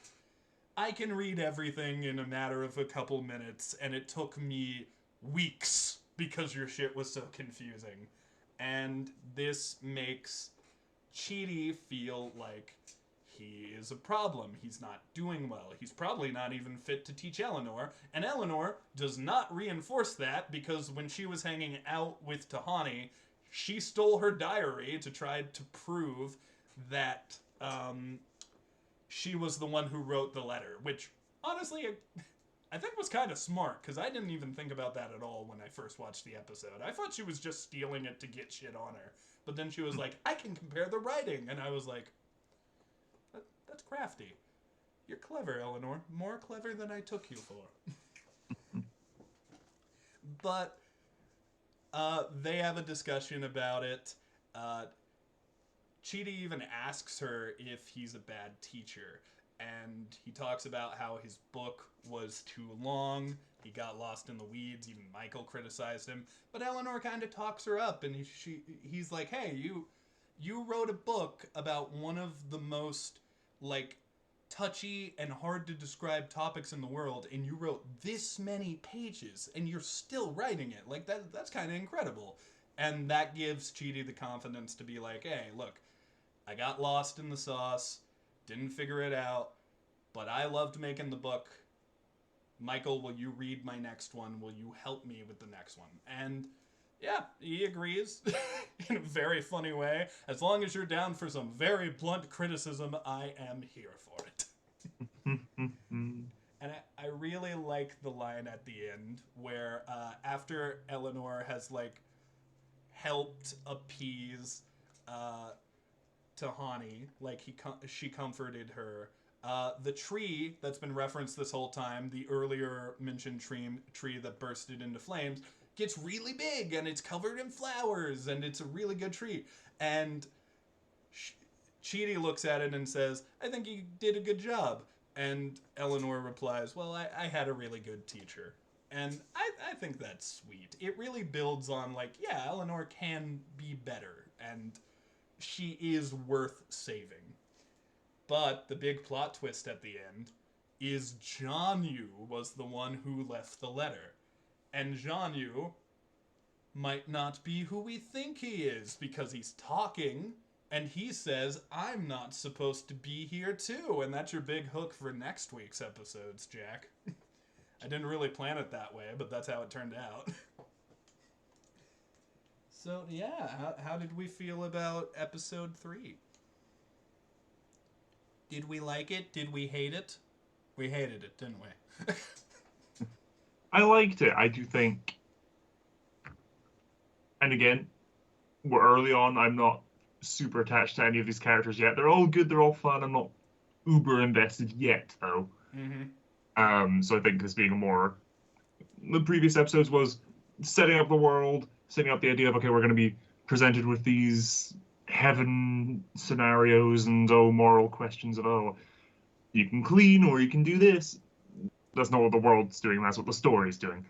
[SPEAKER 1] I can read everything in a matter of a couple minutes, and it took me weeks because your shit was so confusing. And this makes Chidi feel like he is a problem. He's not doing well. He's probably not even fit to teach Eleanor. And Eleanor does not reinforce that because when she was hanging out with Tahani, she stole her diary to try to prove that she was the one who wrote the letter, which honestly I think was kind of smart because I didn't even think about that at all when I first watched the episode. I thought she was just stealing it to get shit on her. But then she was like, I can compare the writing. And I was like, that's crafty. You're clever, Eleanor. More clever than I took you for. But they have a discussion about it. Chidi even asks her if he's a bad teacher. And he talks about how his book was too long. He got lost in the weeds. Even Michael criticized him. But Eleanor kind of talks her up. And he's like, hey, you wrote a book about one of the most, like, touchy and hard to describe topics in the world, and you wrote this many pages, and you're still writing it. Like, that's kind of incredible. And that gives Chidi the confidence to be like, hey, look, I got lost in the sauce, didn't figure it out, but I loved making the book. Michael, will you read my next one? Will you help me with the next one? And yeah, he agrees in a very funny way. As long as you're down for some very blunt criticism, I am here for it. And I really like the line at the end where after Eleanor has, like, helped appease Tahani, like she comforted her, the tree that's been referenced this whole time, the earlier mentioned tree that bursted into flames, gets really big and it's covered in flowers and it's a really good tree. And Chidi looks at it and says, I think you did a good job. And Eleanor replies, well, I had a really good teacher. And I think that's sweet. It really builds on, like, yeah, Eleanor can be better and she is worth saving. But the big plot twist at the end is Jianyu was the one who left the letter. And Jianyu might not be who we think he is, because he's talking and he says, I'm not supposed to be here too. And that's your big hook for next week's episodes, Jack. I didn't really plan it that way, but that's how it turned out. So yeah, how did we feel about episode 3? Did we like it? Did we hate it? We hated it, didn't we?
[SPEAKER 3] I liked it. I do think, and again, we're early on. I'm not super attached to any of these characters yet. They're all good. They're all fun. I'm not uber invested yet, though.
[SPEAKER 1] Mm-hmm.
[SPEAKER 3] So I think this being the previous episodes was setting up the world, setting up the idea of, okay, we're going to be presented with these heaven scenarios and moral questions of, you can clean or you can do this. That's not what the world's doing. That's what the story's doing.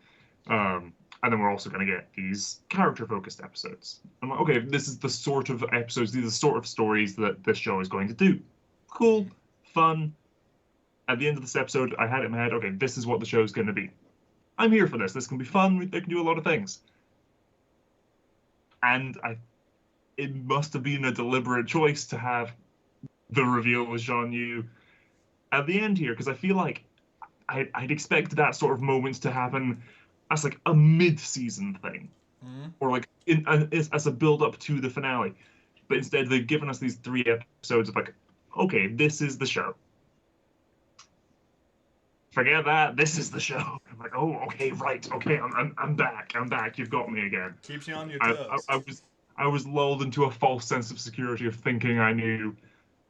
[SPEAKER 3] And then we're also going to get these character-focused episodes. I'm like, okay, this is the sort of episodes, these are the sort of stories that this show is going to do. Cool, fun. At the end of this episode, I had it in my head, okay, this is what the show's going to be. I'm here for this. This can be fun. They can do a lot of things. And it must have been a deliberate choice to have the reveal with Jianyu at the end here, because I feel like I'd expect that sort of moment to happen as like a mid-season thing, or like as a build-up to the finale. But instead, they've given us these 3 episodes of like, okay, this is the show. Forget that. This is the show. I'm like, oh, okay, right, okay, I'm back. I'm back. You've got me again.
[SPEAKER 1] Keeps you on your toes.
[SPEAKER 3] I was lulled into a false sense of security of thinking I knew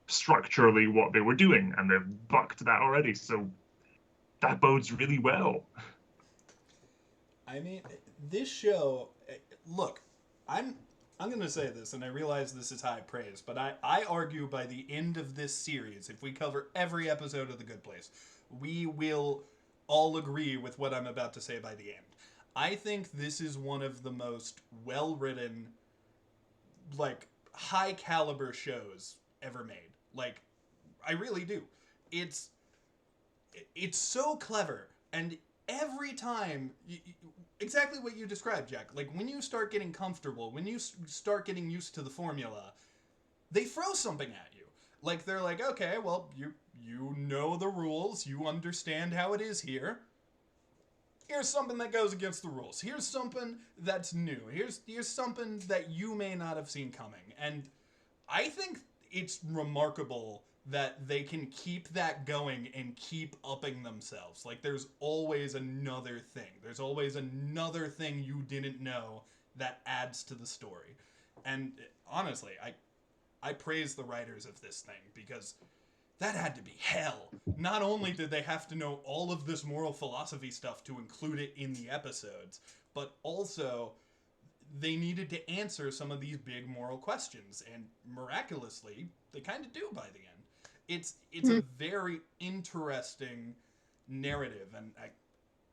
[SPEAKER 3] structurally what they were doing, and they've bucked that already. So that bodes really well.
[SPEAKER 1] I mean, this show, look, I'm going to say this, and I realize this is high praise, but I argue by the end of this series, if we cover every episode of The Good Place, we will all agree with what I'm about to say by the end. I think this is one of the most well-written, like, high-caliber shows ever made. Like, I really do. It's so clever, and every time, exactly what you described, Jack. Like, when you start getting comfortable, when you start getting used to the formula, they throw something at you. Like, they're like, okay, well, you know the rules, you understand how it is here. Here's something that goes against the rules. Here's something that's new. Here's something that you may not have seen coming. And I think it's remarkable that they can keep that going and keep upping themselves. Like, there's always another thing. There's always another thing you didn't know that adds to the story. And honestly, I praise the writers of this thing because that had to be hell. Not only did they have to know all of this moral philosophy stuff to include it in the episodes, but also they needed to answer some of these big moral questions, and miraculously, they kind of do by the end. It's a very interesting narrative, and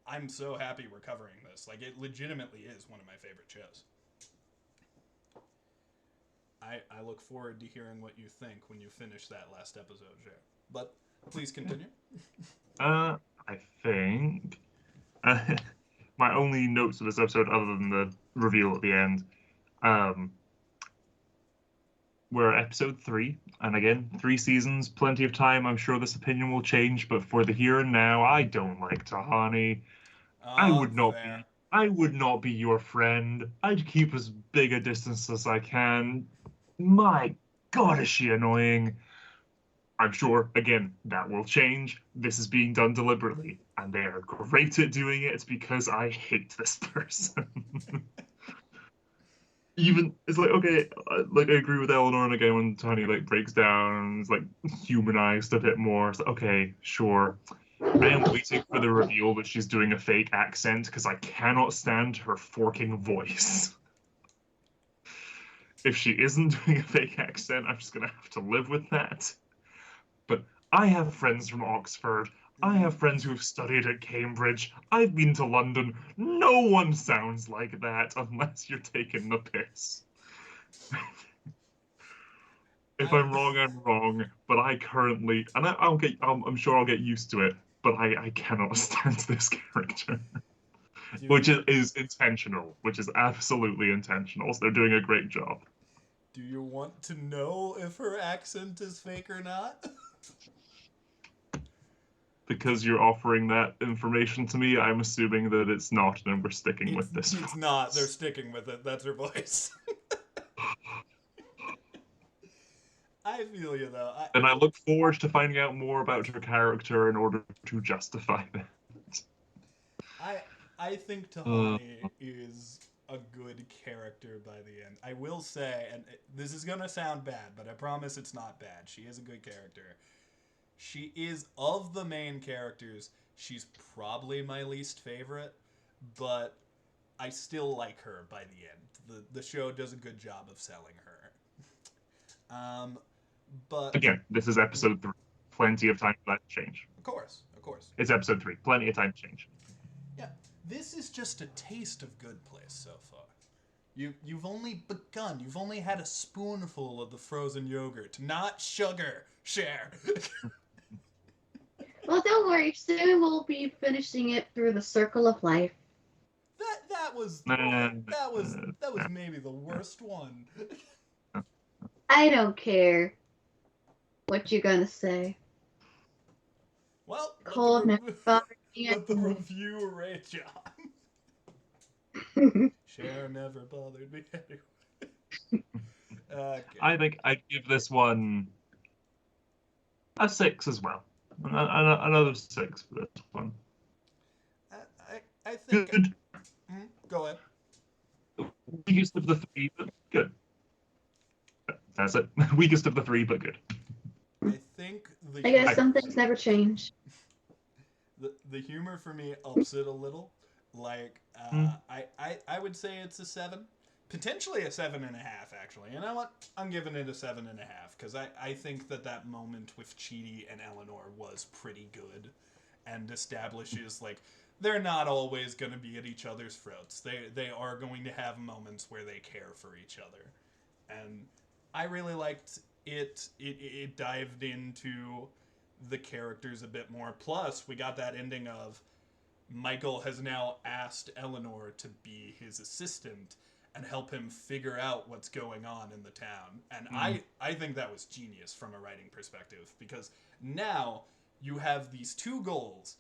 [SPEAKER 1] I'm so happy we're covering this. Like, it legitimately is one of my favorite shows. I look forward to hearing what you think when you finish that last episode, Jer. But please continue.
[SPEAKER 3] I think my only notes for this episode, other than the reveal at the end, we're at episode 3, and again, 3 seasons, plenty of time. I'm sure this opinion will change, but for the here and now, I don't like Tahani. I would not
[SPEAKER 1] Fair.
[SPEAKER 3] be. I would not be your friend. I'd keep as big a distance as I can. My God, is she annoying? I'm sure, again, that will change. This is being done deliberately, and they are great at doing it because I hate this person. Even, it's like, okay, like, I agree with Eleanor, and again, when Tony, like, breaks down and is, like, humanized a bit more, it's like, okay, sure. I am waiting for the reveal that she's doing a fake accent, because I cannot stand her forking voice. If she isn't doing a fake accent, I'm just going to have to live with that. But I have friends from Oxford. I have friends who have studied at Cambridge. I've been to London. No one sounds like that unless you're taking the piss. If I'm wrong, I'm wrong. But I currently, and I'm sure I'll get used to it. But I cannot stand this character, which is intentional, which is absolutely intentional. So they're doing a great job.
[SPEAKER 1] Do you want to know if her accent is fake or not?
[SPEAKER 3] Because you're offering that information to me, I'm assuming that it's not, and we're sticking with this.
[SPEAKER 1] It's not. They're sticking with it. That's her voice. I feel you, though.
[SPEAKER 3] And I look forward to finding out more about her character in order to justify that.
[SPEAKER 1] I think Tahani is a good character by the end. I will say, and this is going to sound bad, but I promise it's not bad. She is a good character. She is, of the main characters, she's probably my least favorite, but I still like her by the end. The show does a good job of selling her. But
[SPEAKER 3] again, this is episode 3. Plenty of time for that to change.
[SPEAKER 1] Of course.
[SPEAKER 3] It's episode 3. Plenty of time to change.
[SPEAKER 1] Yeah, this is just a taste of Good Place so far. You've only begun. You've only had a spoonful of the frozen yogurt, not sugar. Share.
[SPEAKER 2] Well, don't worry. Soon we'll be finishing it through the circle of life.
[SPEAKER 1] That was maybe the worst one.
[SPEAKER 2] I don't care what you're gonna say.
[SPEAKER 1] Well,
[SPEAKER 2] Cold never bothered me.
[SPEAKER 1] let the review rate John. Cher never bothered me anyway. Okay.
[SPEAKER 3] I think I'd give this one a 6 as well. Another 6 for this one.
[SPEAKER 1] I think...
[SPEAKER 3] Good.
[SPEAKER 1] Go ahead.
[SPEAKER 3] Weakest of the 3, but good. That's it. Weakest of the 3, but good.
[SPEAKER 1] I think
[SPEAKER 2] I guess some things never change.
[SPEAKER 1] The humor for me ups it a little. Like, I would say it's a 7. Potentially a 7.5, actually. You know what? I'm giving it a 7.5, because I think that moment with Chidi and Eleanor was pretty good, and establishes, like, they're not always going to be at each other's throats. They are going to have moments where they care for each other. And I really liked it. It dived into the characters a bit more. Plus, we got that ending of Michael has now asked Eleanor to be his assistant and help him figure out what's going on in the town. And I think that was genius from a writing perspective, because now you have these two goals.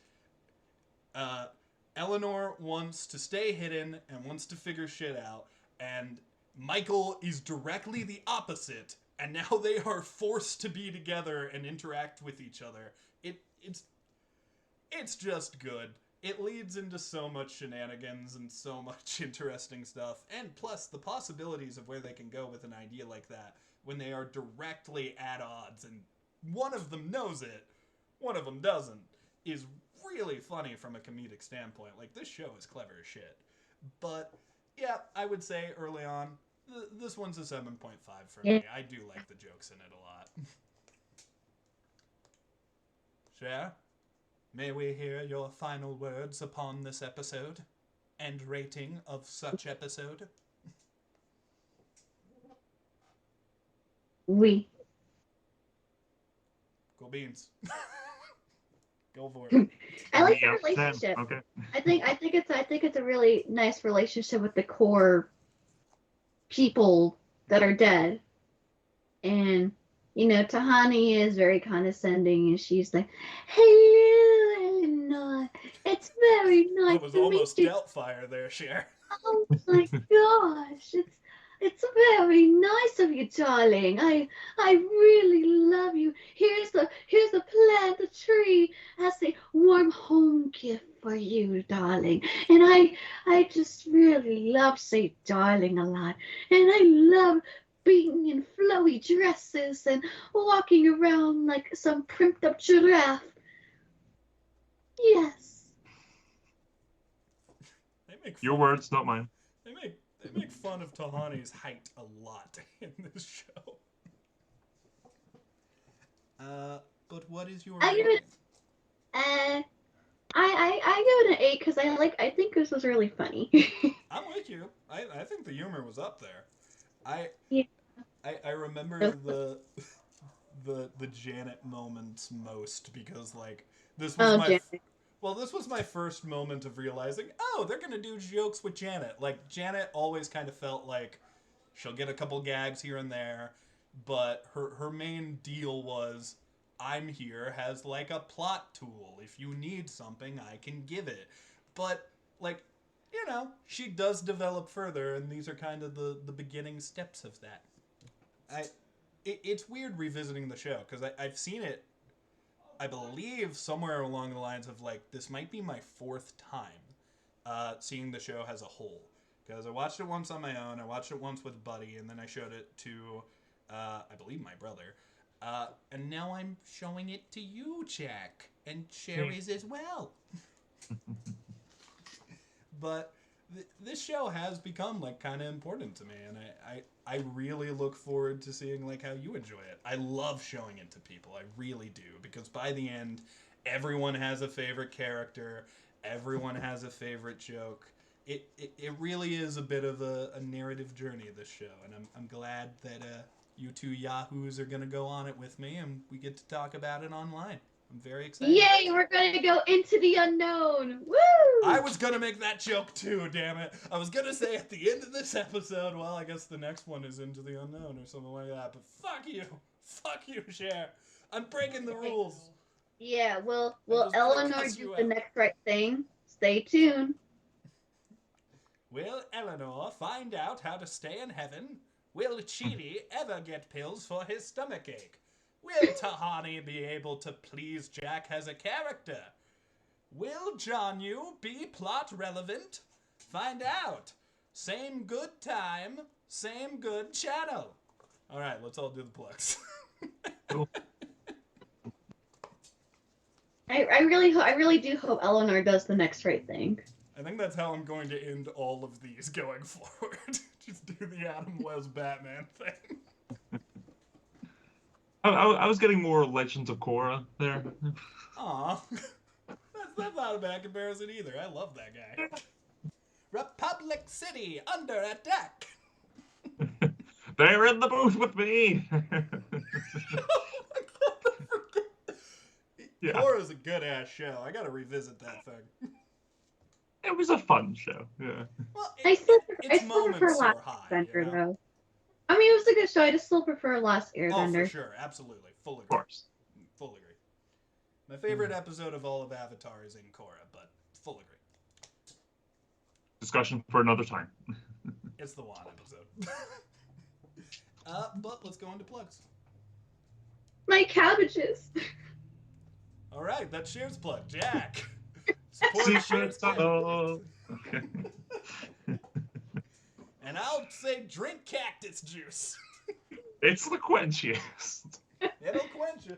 [SPEAKER 1] Eleanor wants to stay hidden and wants to figure shit out, and Michael is directly the opposite, and now they are forced to be together and interact with each other. It's just good. it leads into so much shenanigans and so much interesting stuff. And plus, the possibilities of where they can go with an idea like that when they are directly at odds and one of them knows it, one of them doesn't, is really funny from a comedic standpoint. Like, this show is clever as shit. But, yeah, I would say early on, this one's a 7.5 for me. I do like the jokes in it a lot. Cher, may we hear your final words upon this episode and rating of such episode?
[SPEAKER 2] Oui.
[SPEAKER 1] Go beans. Go for it.
[SPEAKER 2] I like the relationship.
[SPEAKER 3] Okay.
[SPEAKER 2] I think it's a really nice relationship with the core people that are dead. And Tahani is very condescending, and she's like, "Hello, Eleanor. It's very nice
[SPEAKER 1] It was
[SPEAKER 2] to
[SPEAKER 1] almost
[SPEAKER 2] meet you."
[SPEAKER 1] Doubtfire there, Cher.
[SPEAKER 2] Oh my gosh, it's very nice of you, darling. I really love you. Here's a plant, a tree as a warm home gift for you, darling. And I just really love say darling a lot. And I love being in flowy dresses and walking around like some primped up giraffe. Yes.
[SPEAKER 1] They make
[SPEAKER 3] Your
[SPEAKER 1] fun-
[SPEAKER 3] words, not mine.
[SPEAKER 1] They make fun of Tahani's height a lot in this show. But what is your
[SPEAKER 2] I give
[SPEAKER 1] rating?
[SPEAKER 2] it I give it an 8 because I think this was really funny.
[SPEAKER 1] I'm with you. I think the humor was up there.
[SPEAKER 2] Yeah.
[SPEAKER 1] I remember the Janet moments most because like this was my
[SPEAKER 2] Janet.
[SPEAKER 1] this was my first moment of realizing, oh, they're gonna do jokes with Janet. Like Janet always kind of felt like she'll get a couple gags here and there, but her main deal was, I'm here as like a plot tool. If you need something, I can give it. But like, she does develop further, and these are kind of the beginning steps of that. It's weird revisiting the show because I've seen it, I believe, somewhere along the lines of like, this might be my 4th time seeing the show as a whole. Because I watched it once on my own, I watched it once with Buddy, and then I showed it to, I believe, my brother. And now I'm showing it to you, Jack, and Sherry's as well. But this show has become like kind of important to me, and I really look forward to seeing like how you enjoy it. I love showing it to people, I really do, because by the end, everyone has a favorite character, everyone has a favorite joke. It really is a bit of a narrative journey, this show, and I'm glad that you two yahoos are gonna go on it with me, and we get to talk about it online. I'm very excited.
[SPEAKER 2] Yay, we're going to go into the unknown. Woo!
[SPEAKER 1] I was going to make that joke too, damn it. I was going to say at the end of this episode, well, I guess the next one is Into the Unknown or something like that, but fuck you. Fuck you, Cher. I'm breaking the rules.
[SPEAKER 2] Yeah, will
[SPEAKER 1] just
[SPEAKER 2] Eleanor
[SPEAKER 1] cuss
[SPEAKER 2] do
[SPEAKER 1] you
[SPEAKER 2] the
[SPEAKER 1] out.
[SPEAKER 2] next right thing? Stay tuned.
[SPEAKER 1] Will Eleanor find out how to stay in heaven? Will Chidi ever get pills for his stomachache? Will Tahani be able to please Jack as a character? Will John Yu be plot relevant? Find out. Same good time, same good channel. All right, let's all do the plugs.
[SPEAKER 3] Cool.
[SPEAKER 2] I really do hope Eleanor does the next right thing.
[SPEAKER 1] I think that's how I'm going to end all of these going forward. Just do the Adam West Batman thing.
[SPEAKER 3] I was getting more Legends of Korra there.
[SPEAKER 1] Aw. That's not a bad comparison either. I love that guy. Republic City under attack.
[SPEAKER 3] They're in the booth with me. Yeah.
[SPEAKER 1] Korra's a good ass show. I gotta revisit that thing.
[SPEAKER 3] It was a fun show. Yeah.
[SPEAKER 1] Well,
[SPEAKER 2] I still
[SPEAKER 1] its
[SPEAKER 2] prefer
[SPEAKER 1] moments
[SPEAKER 2] Last
[SPEAKER 1] are high.
[SPEAKER 2] Airbender though. I mean, it was a good show. I just still prefer Last
[SPEAKER 1] Oh,
[SPEAKER 2] Airbender.
[SPEAKER 1] for sure. Absolutely. Full
[SPEAKER 3] Of
[SPEAKER 1] agree.
[SPEAKER 3] course.
[SPEAKER 1] Full agree. My favorite episode of all of Avatar is in Korra, but full agree.
[SPEAKER 3] Discussion for another time.
[SPEAKER 1] It's the one episode. But let's go into plugs.
[SPEAKER 2] My cabbages.
[SPEAKER 1] All right, that's Cher's plug. Jack, Support
[SPEAKER 3] Secret
[SPEAKER 1] shirts.
[SPEAKER 3] tunnel. Okay.
[SPEAKER 1] And I'll say drink cactus juice.
[SPEAKER 3] It's the quenchiest.
[SPEAKER 1] It'll quench you.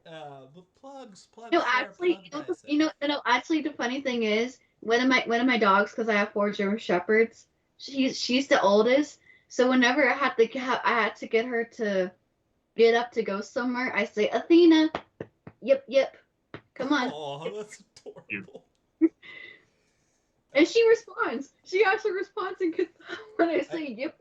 [SPEAKER 1] But plugs.
[SPEAKER 2] No,
[SPEAKER 1] Share,
[SPEAKER 2] actually,
[SPEAKER 1] plug thyself.
[SPEAKER 2] no. Actually, the funny thing is, one of my dogs, because I have 4 German shepherds, she's the oldest. So whenever I had to get her to get up to go somewhere, I say, Athena, yep, come on.
[SPEAKER 1] Oh, that's adorable.
[SPEAKER 2] And she responds. She actually responds and gets up when I say yep.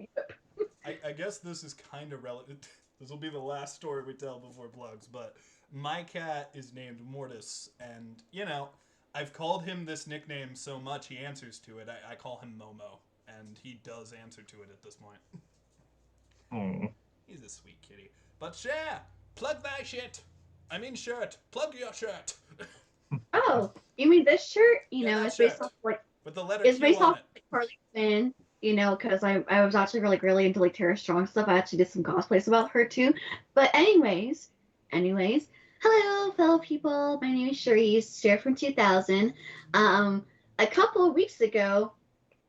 [SPEAKER 1] I guess this is kind of relevant. This will be the last story we tell before plugs, but my cat is named Mortis, and, you know, I've called him this nickname so much he answers to it. I call him Momo, and he does answer to it at this point.
[SPEAKER 3] Oh.
[SPEAKER 1] He's a sweet kitty. But share! Plug thy shit! I mean shirt! Plug your shirt!
[SPEAKER 2] Oh, you mean this shirt? You
[SPEAKER 1] Yeah,
[SPEAKER 2] know,
[SPEAKER 1] that
[SPEAKER 2] it's based
[SPEAKER 1] shirt.
[SPEAKER 2] off like
[SPEAKER 1] With the letter
[SPEAKER 2] it's
[SPEAKER 1] Q
[SPEAKER 2] based
[SPEAKER 1] on
[SPEAKER 2] off
[SPEAKER 1] it.
[SPEAKER 2] like Harley Quinn. You know, because I was actually really into like Tara Strong stuff. I actually did some cosplays about her too. But anyways, hello fellow people. My name is Cherise, Share from 2000. A couple of weeks ago,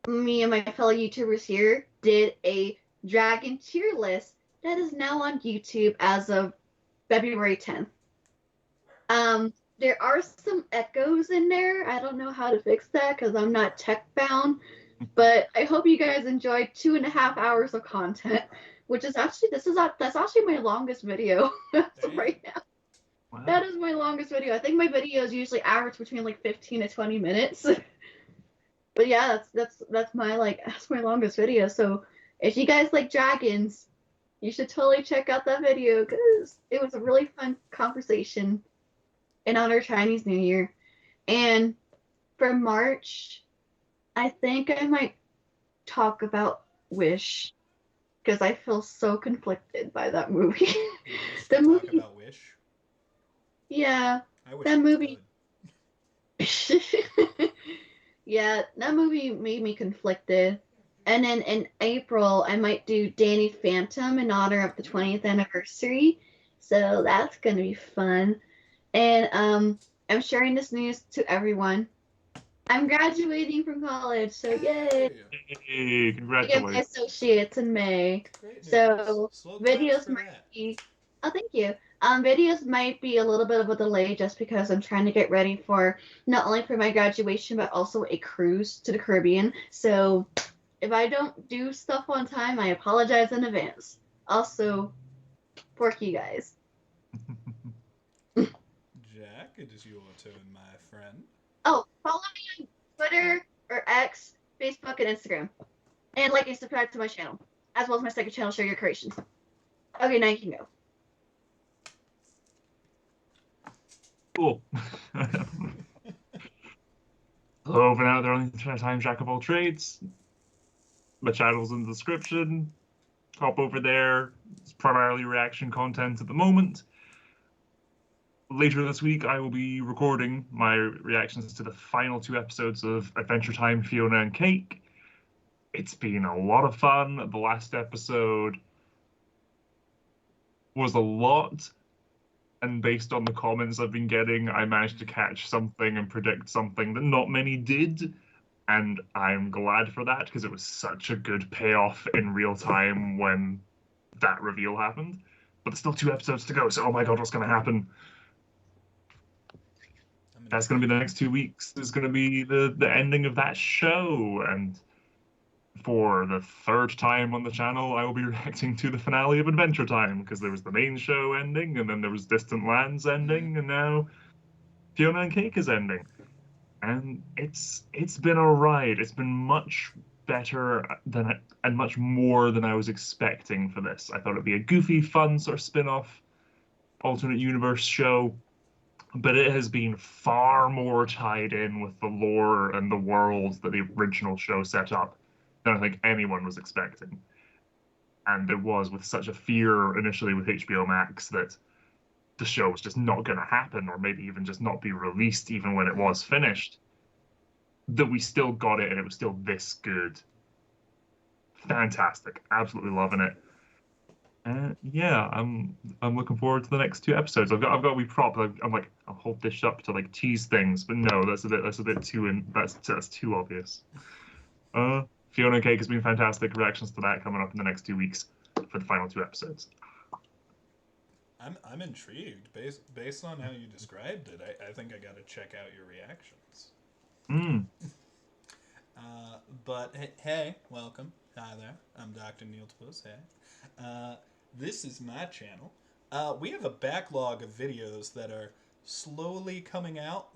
[SPEAKER 2] me and my fellow YouTubers here did a dragon tier list that is now on YouTube as of February 10th. There are some echoes in there. I don't know how to fix that because I'm not tech bound. But I hope you guys enjoyed 2.5 hours of content, which is actually that's actually my longest video right now.
[SPEAKER 3] Wow.
[SPEAKER 2] That is my longest video. I think my videos usually average between like 15 to 20 minutes. But yeah, that's my longest video. So if you guys like dragons, you should totally check out that video because it was a really fun conversation in honor of Chinese New Year. And for March, I think I might talk about Wish because I feel so conflicted by that movie. The
[SPEAKER 1] Talk
[SPEAKER 2] movie,
[SPEAKER 1] about Wish.
[SPEAKER 2] yeah,
[SPEAKER 1] I wish
[SPEAKER 2] that
[SPEAKER 1] it was
[SPEAKER 2] movie. Yeah, that movie made me conflicted. And then in April, I might do Danny Phantom in honor of the 20th anniversary. So that's going to be fun. And I'm sharing this news to everyone. I'm graduating from college, so yay!
[SPEAKER 3] Hey,
[SPEAKER 2] I get my
[SPEAKER 3] congratulations.
[SPEAKER 2] associates in May.
[SPEAKER 1] Great news.
[SPEAKER 2] So
[SPEAKER 1] Slow claps
[SPEAKER 2] videos
[SPEAKER 1] for
[SPEAKER 2] might
[SPEAKER 1] that.
[SPEAKER 2] be. Oh, thank you. Videos might be a little bit of a delay just because I'm trying to get ready for not only for my graduation but also a cruise to the Caribbean. So if I don't do stuff on time, I apologize in advance. Also, pork you guys.
[SPEAKER 1] Jack, it is your turn, my friend.
[SPEAKER 2] Oh, follow me on Twitter or X, Facebook, and Instagram. And like and subscribe to my channel, as well as my second channel, Share Your Creations. Okay, now you can go.
[SPEAKER 3] Cool. Hello, for now, they're on the Time Jack of all trades. My channel's in the description. Hop over there. It's primarily reaction content at the moment. Later this week, I will be recording my reactions to the final 2 episodes of Adventure Time, Fiona and Cake. It's been a lot of fun. The last episode was a lot, and based on the comments I've been getting, I managed to catch something and predict something that not many did, and I'm glad for that because it was such a good payoff in real time when that reveal happened. But there's still 2 episodes to go, so oh my god, what's going to happen? That's going to be the next 2 weeks. Is going to be the ending of that show, and for the 3rd time on the channel, I will be reacting to the finale of Adventure Time because there was the main show ending, and then there was Distant Lands ending, and now Fiona and Cake is ending. And it's been a ride. It's been much better and much more than I was expecting for this. I thought it'd be a goofy, fun sort of spin-off alternate universe show. But it has been far more tied in with the lore and the world that the original show set up than I think anyone was expecting. And there was with such a fear initially with HBO Max that the show was just not going to happen, or maybe even just not be released even when it was finished, that we still got it and it was still this good. Fantastic. Absolutely loving it. Yeah, I'm looking forward to the next two episodes. I've got a wee prop. I'm like I'll hold this up to like tease things, but no, that's a bit too that's too obvious. Fiona and Cake has been fantastic. Reactions to that coming up in the next 2 weeks for the final two episodes.
[SPEAKER 1] I'm intrigued based on how you described it. I think I got to check out your reactions.
[SPEAKER 3] Mm.
[SPEAKER 1] But hey, welcome. Hi there. I'm Dr. Neiltopus. Hey. This is my channel. We have a backlog of videos that are slowly coming out.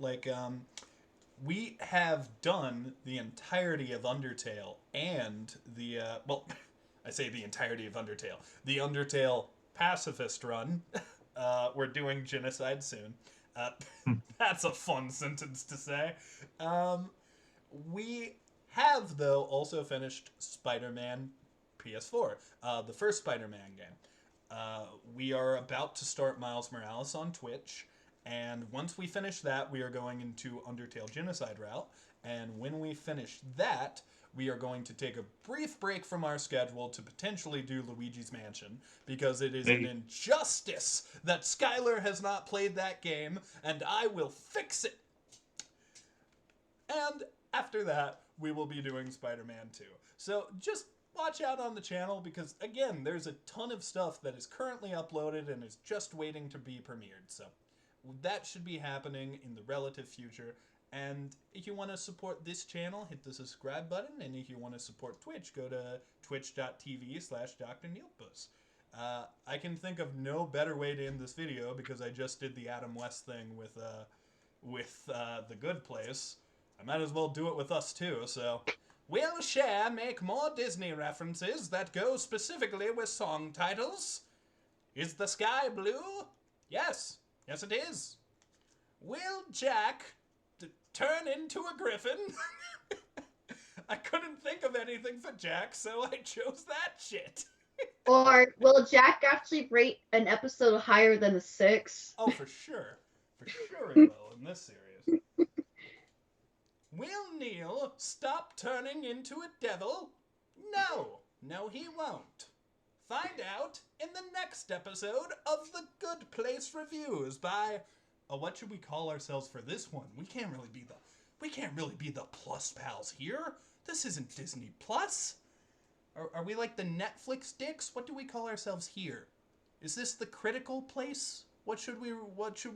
[SPEAKER 1] We have done the entirety of Undertale and I say the entirety of Undertale. The Undertale pacifist run. We're doing genocide soon. Uh, that's a fun sentence to say. We have, though, also finished Spider-Man PS4, the first Spider-Man game. We are about to start Miles Morales on Twitch, and once we finish that, we are going into Undertale Genocide route. And when we finish that, we are going to take a brief break from our schedule to potentially do Luigi's Mansion, because it is an injustice that Skylar has not played that game, and I will fix it. And after that, we will be doing Spider-Man 2. So just watch out on the channel, because, again, there's a ton of stuff that is currently uploaded and is just waiting to be premiered. So that should be happening in the relative future. And if you want to support this channel, hit the subscribe button. And if you want to support Twitch, go to twitch.tv/drneiltopus. I can think of no better way to end this video, because I just did the Adam West thing with The Good Place. I might as well do it with us too. So, will Cher make more Disney references that go specifically with song titles? Is the sky blue? Yes. Yes, it is. Will Jack turn into a griffin? I couldn't think of anything for Jack, so I chose that shit.
[SPEAKER 2] Or will Jack actually rate an episode higher than a 6?
[SPEAKER 1] Oh, for sure. For sure he will in this series. Will Neil stop turning into a devil? No. No, he won't. Find out in the next episode of The Good Place Reviews by... Oh, what should we call ourselves for this one? We can't really be the Plus Pals here. This isn't Disney Plus. Are we like the Netflix dicks? What do we call ourselves here? Is this the Critical Place? What should we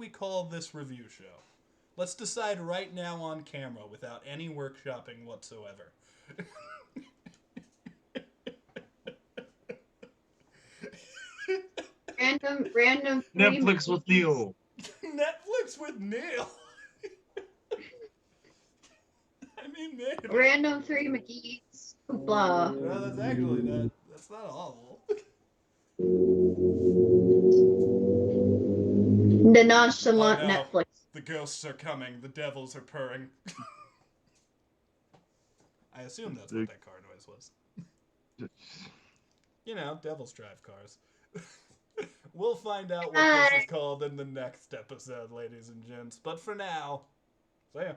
[SPEAKER 1] call this review show? Let's decide right now on camera without any workshopping whatsoever.
[SPEAKER 2] Random
[SPEAKER 3] Netflix with Neil.
[SPEAKER 1] Netflix with Neil. I mean, maybe.
[SPEAKER 2] Random 3 McGee's. Blah.
[SPEAKER 1] No, that's not awful.
[SPEAKER 2] The nonchalant
[SPEAKER 1] Oh, no.
[SPEAKER 2] Netflix.
[SPEAKER 1] The ghosts are coming. The devils are purring. I assume that's what that car noise was. You know, devils drive cars. We'll find out what this is called in the next episode, ladies and gents. But for now, see ya.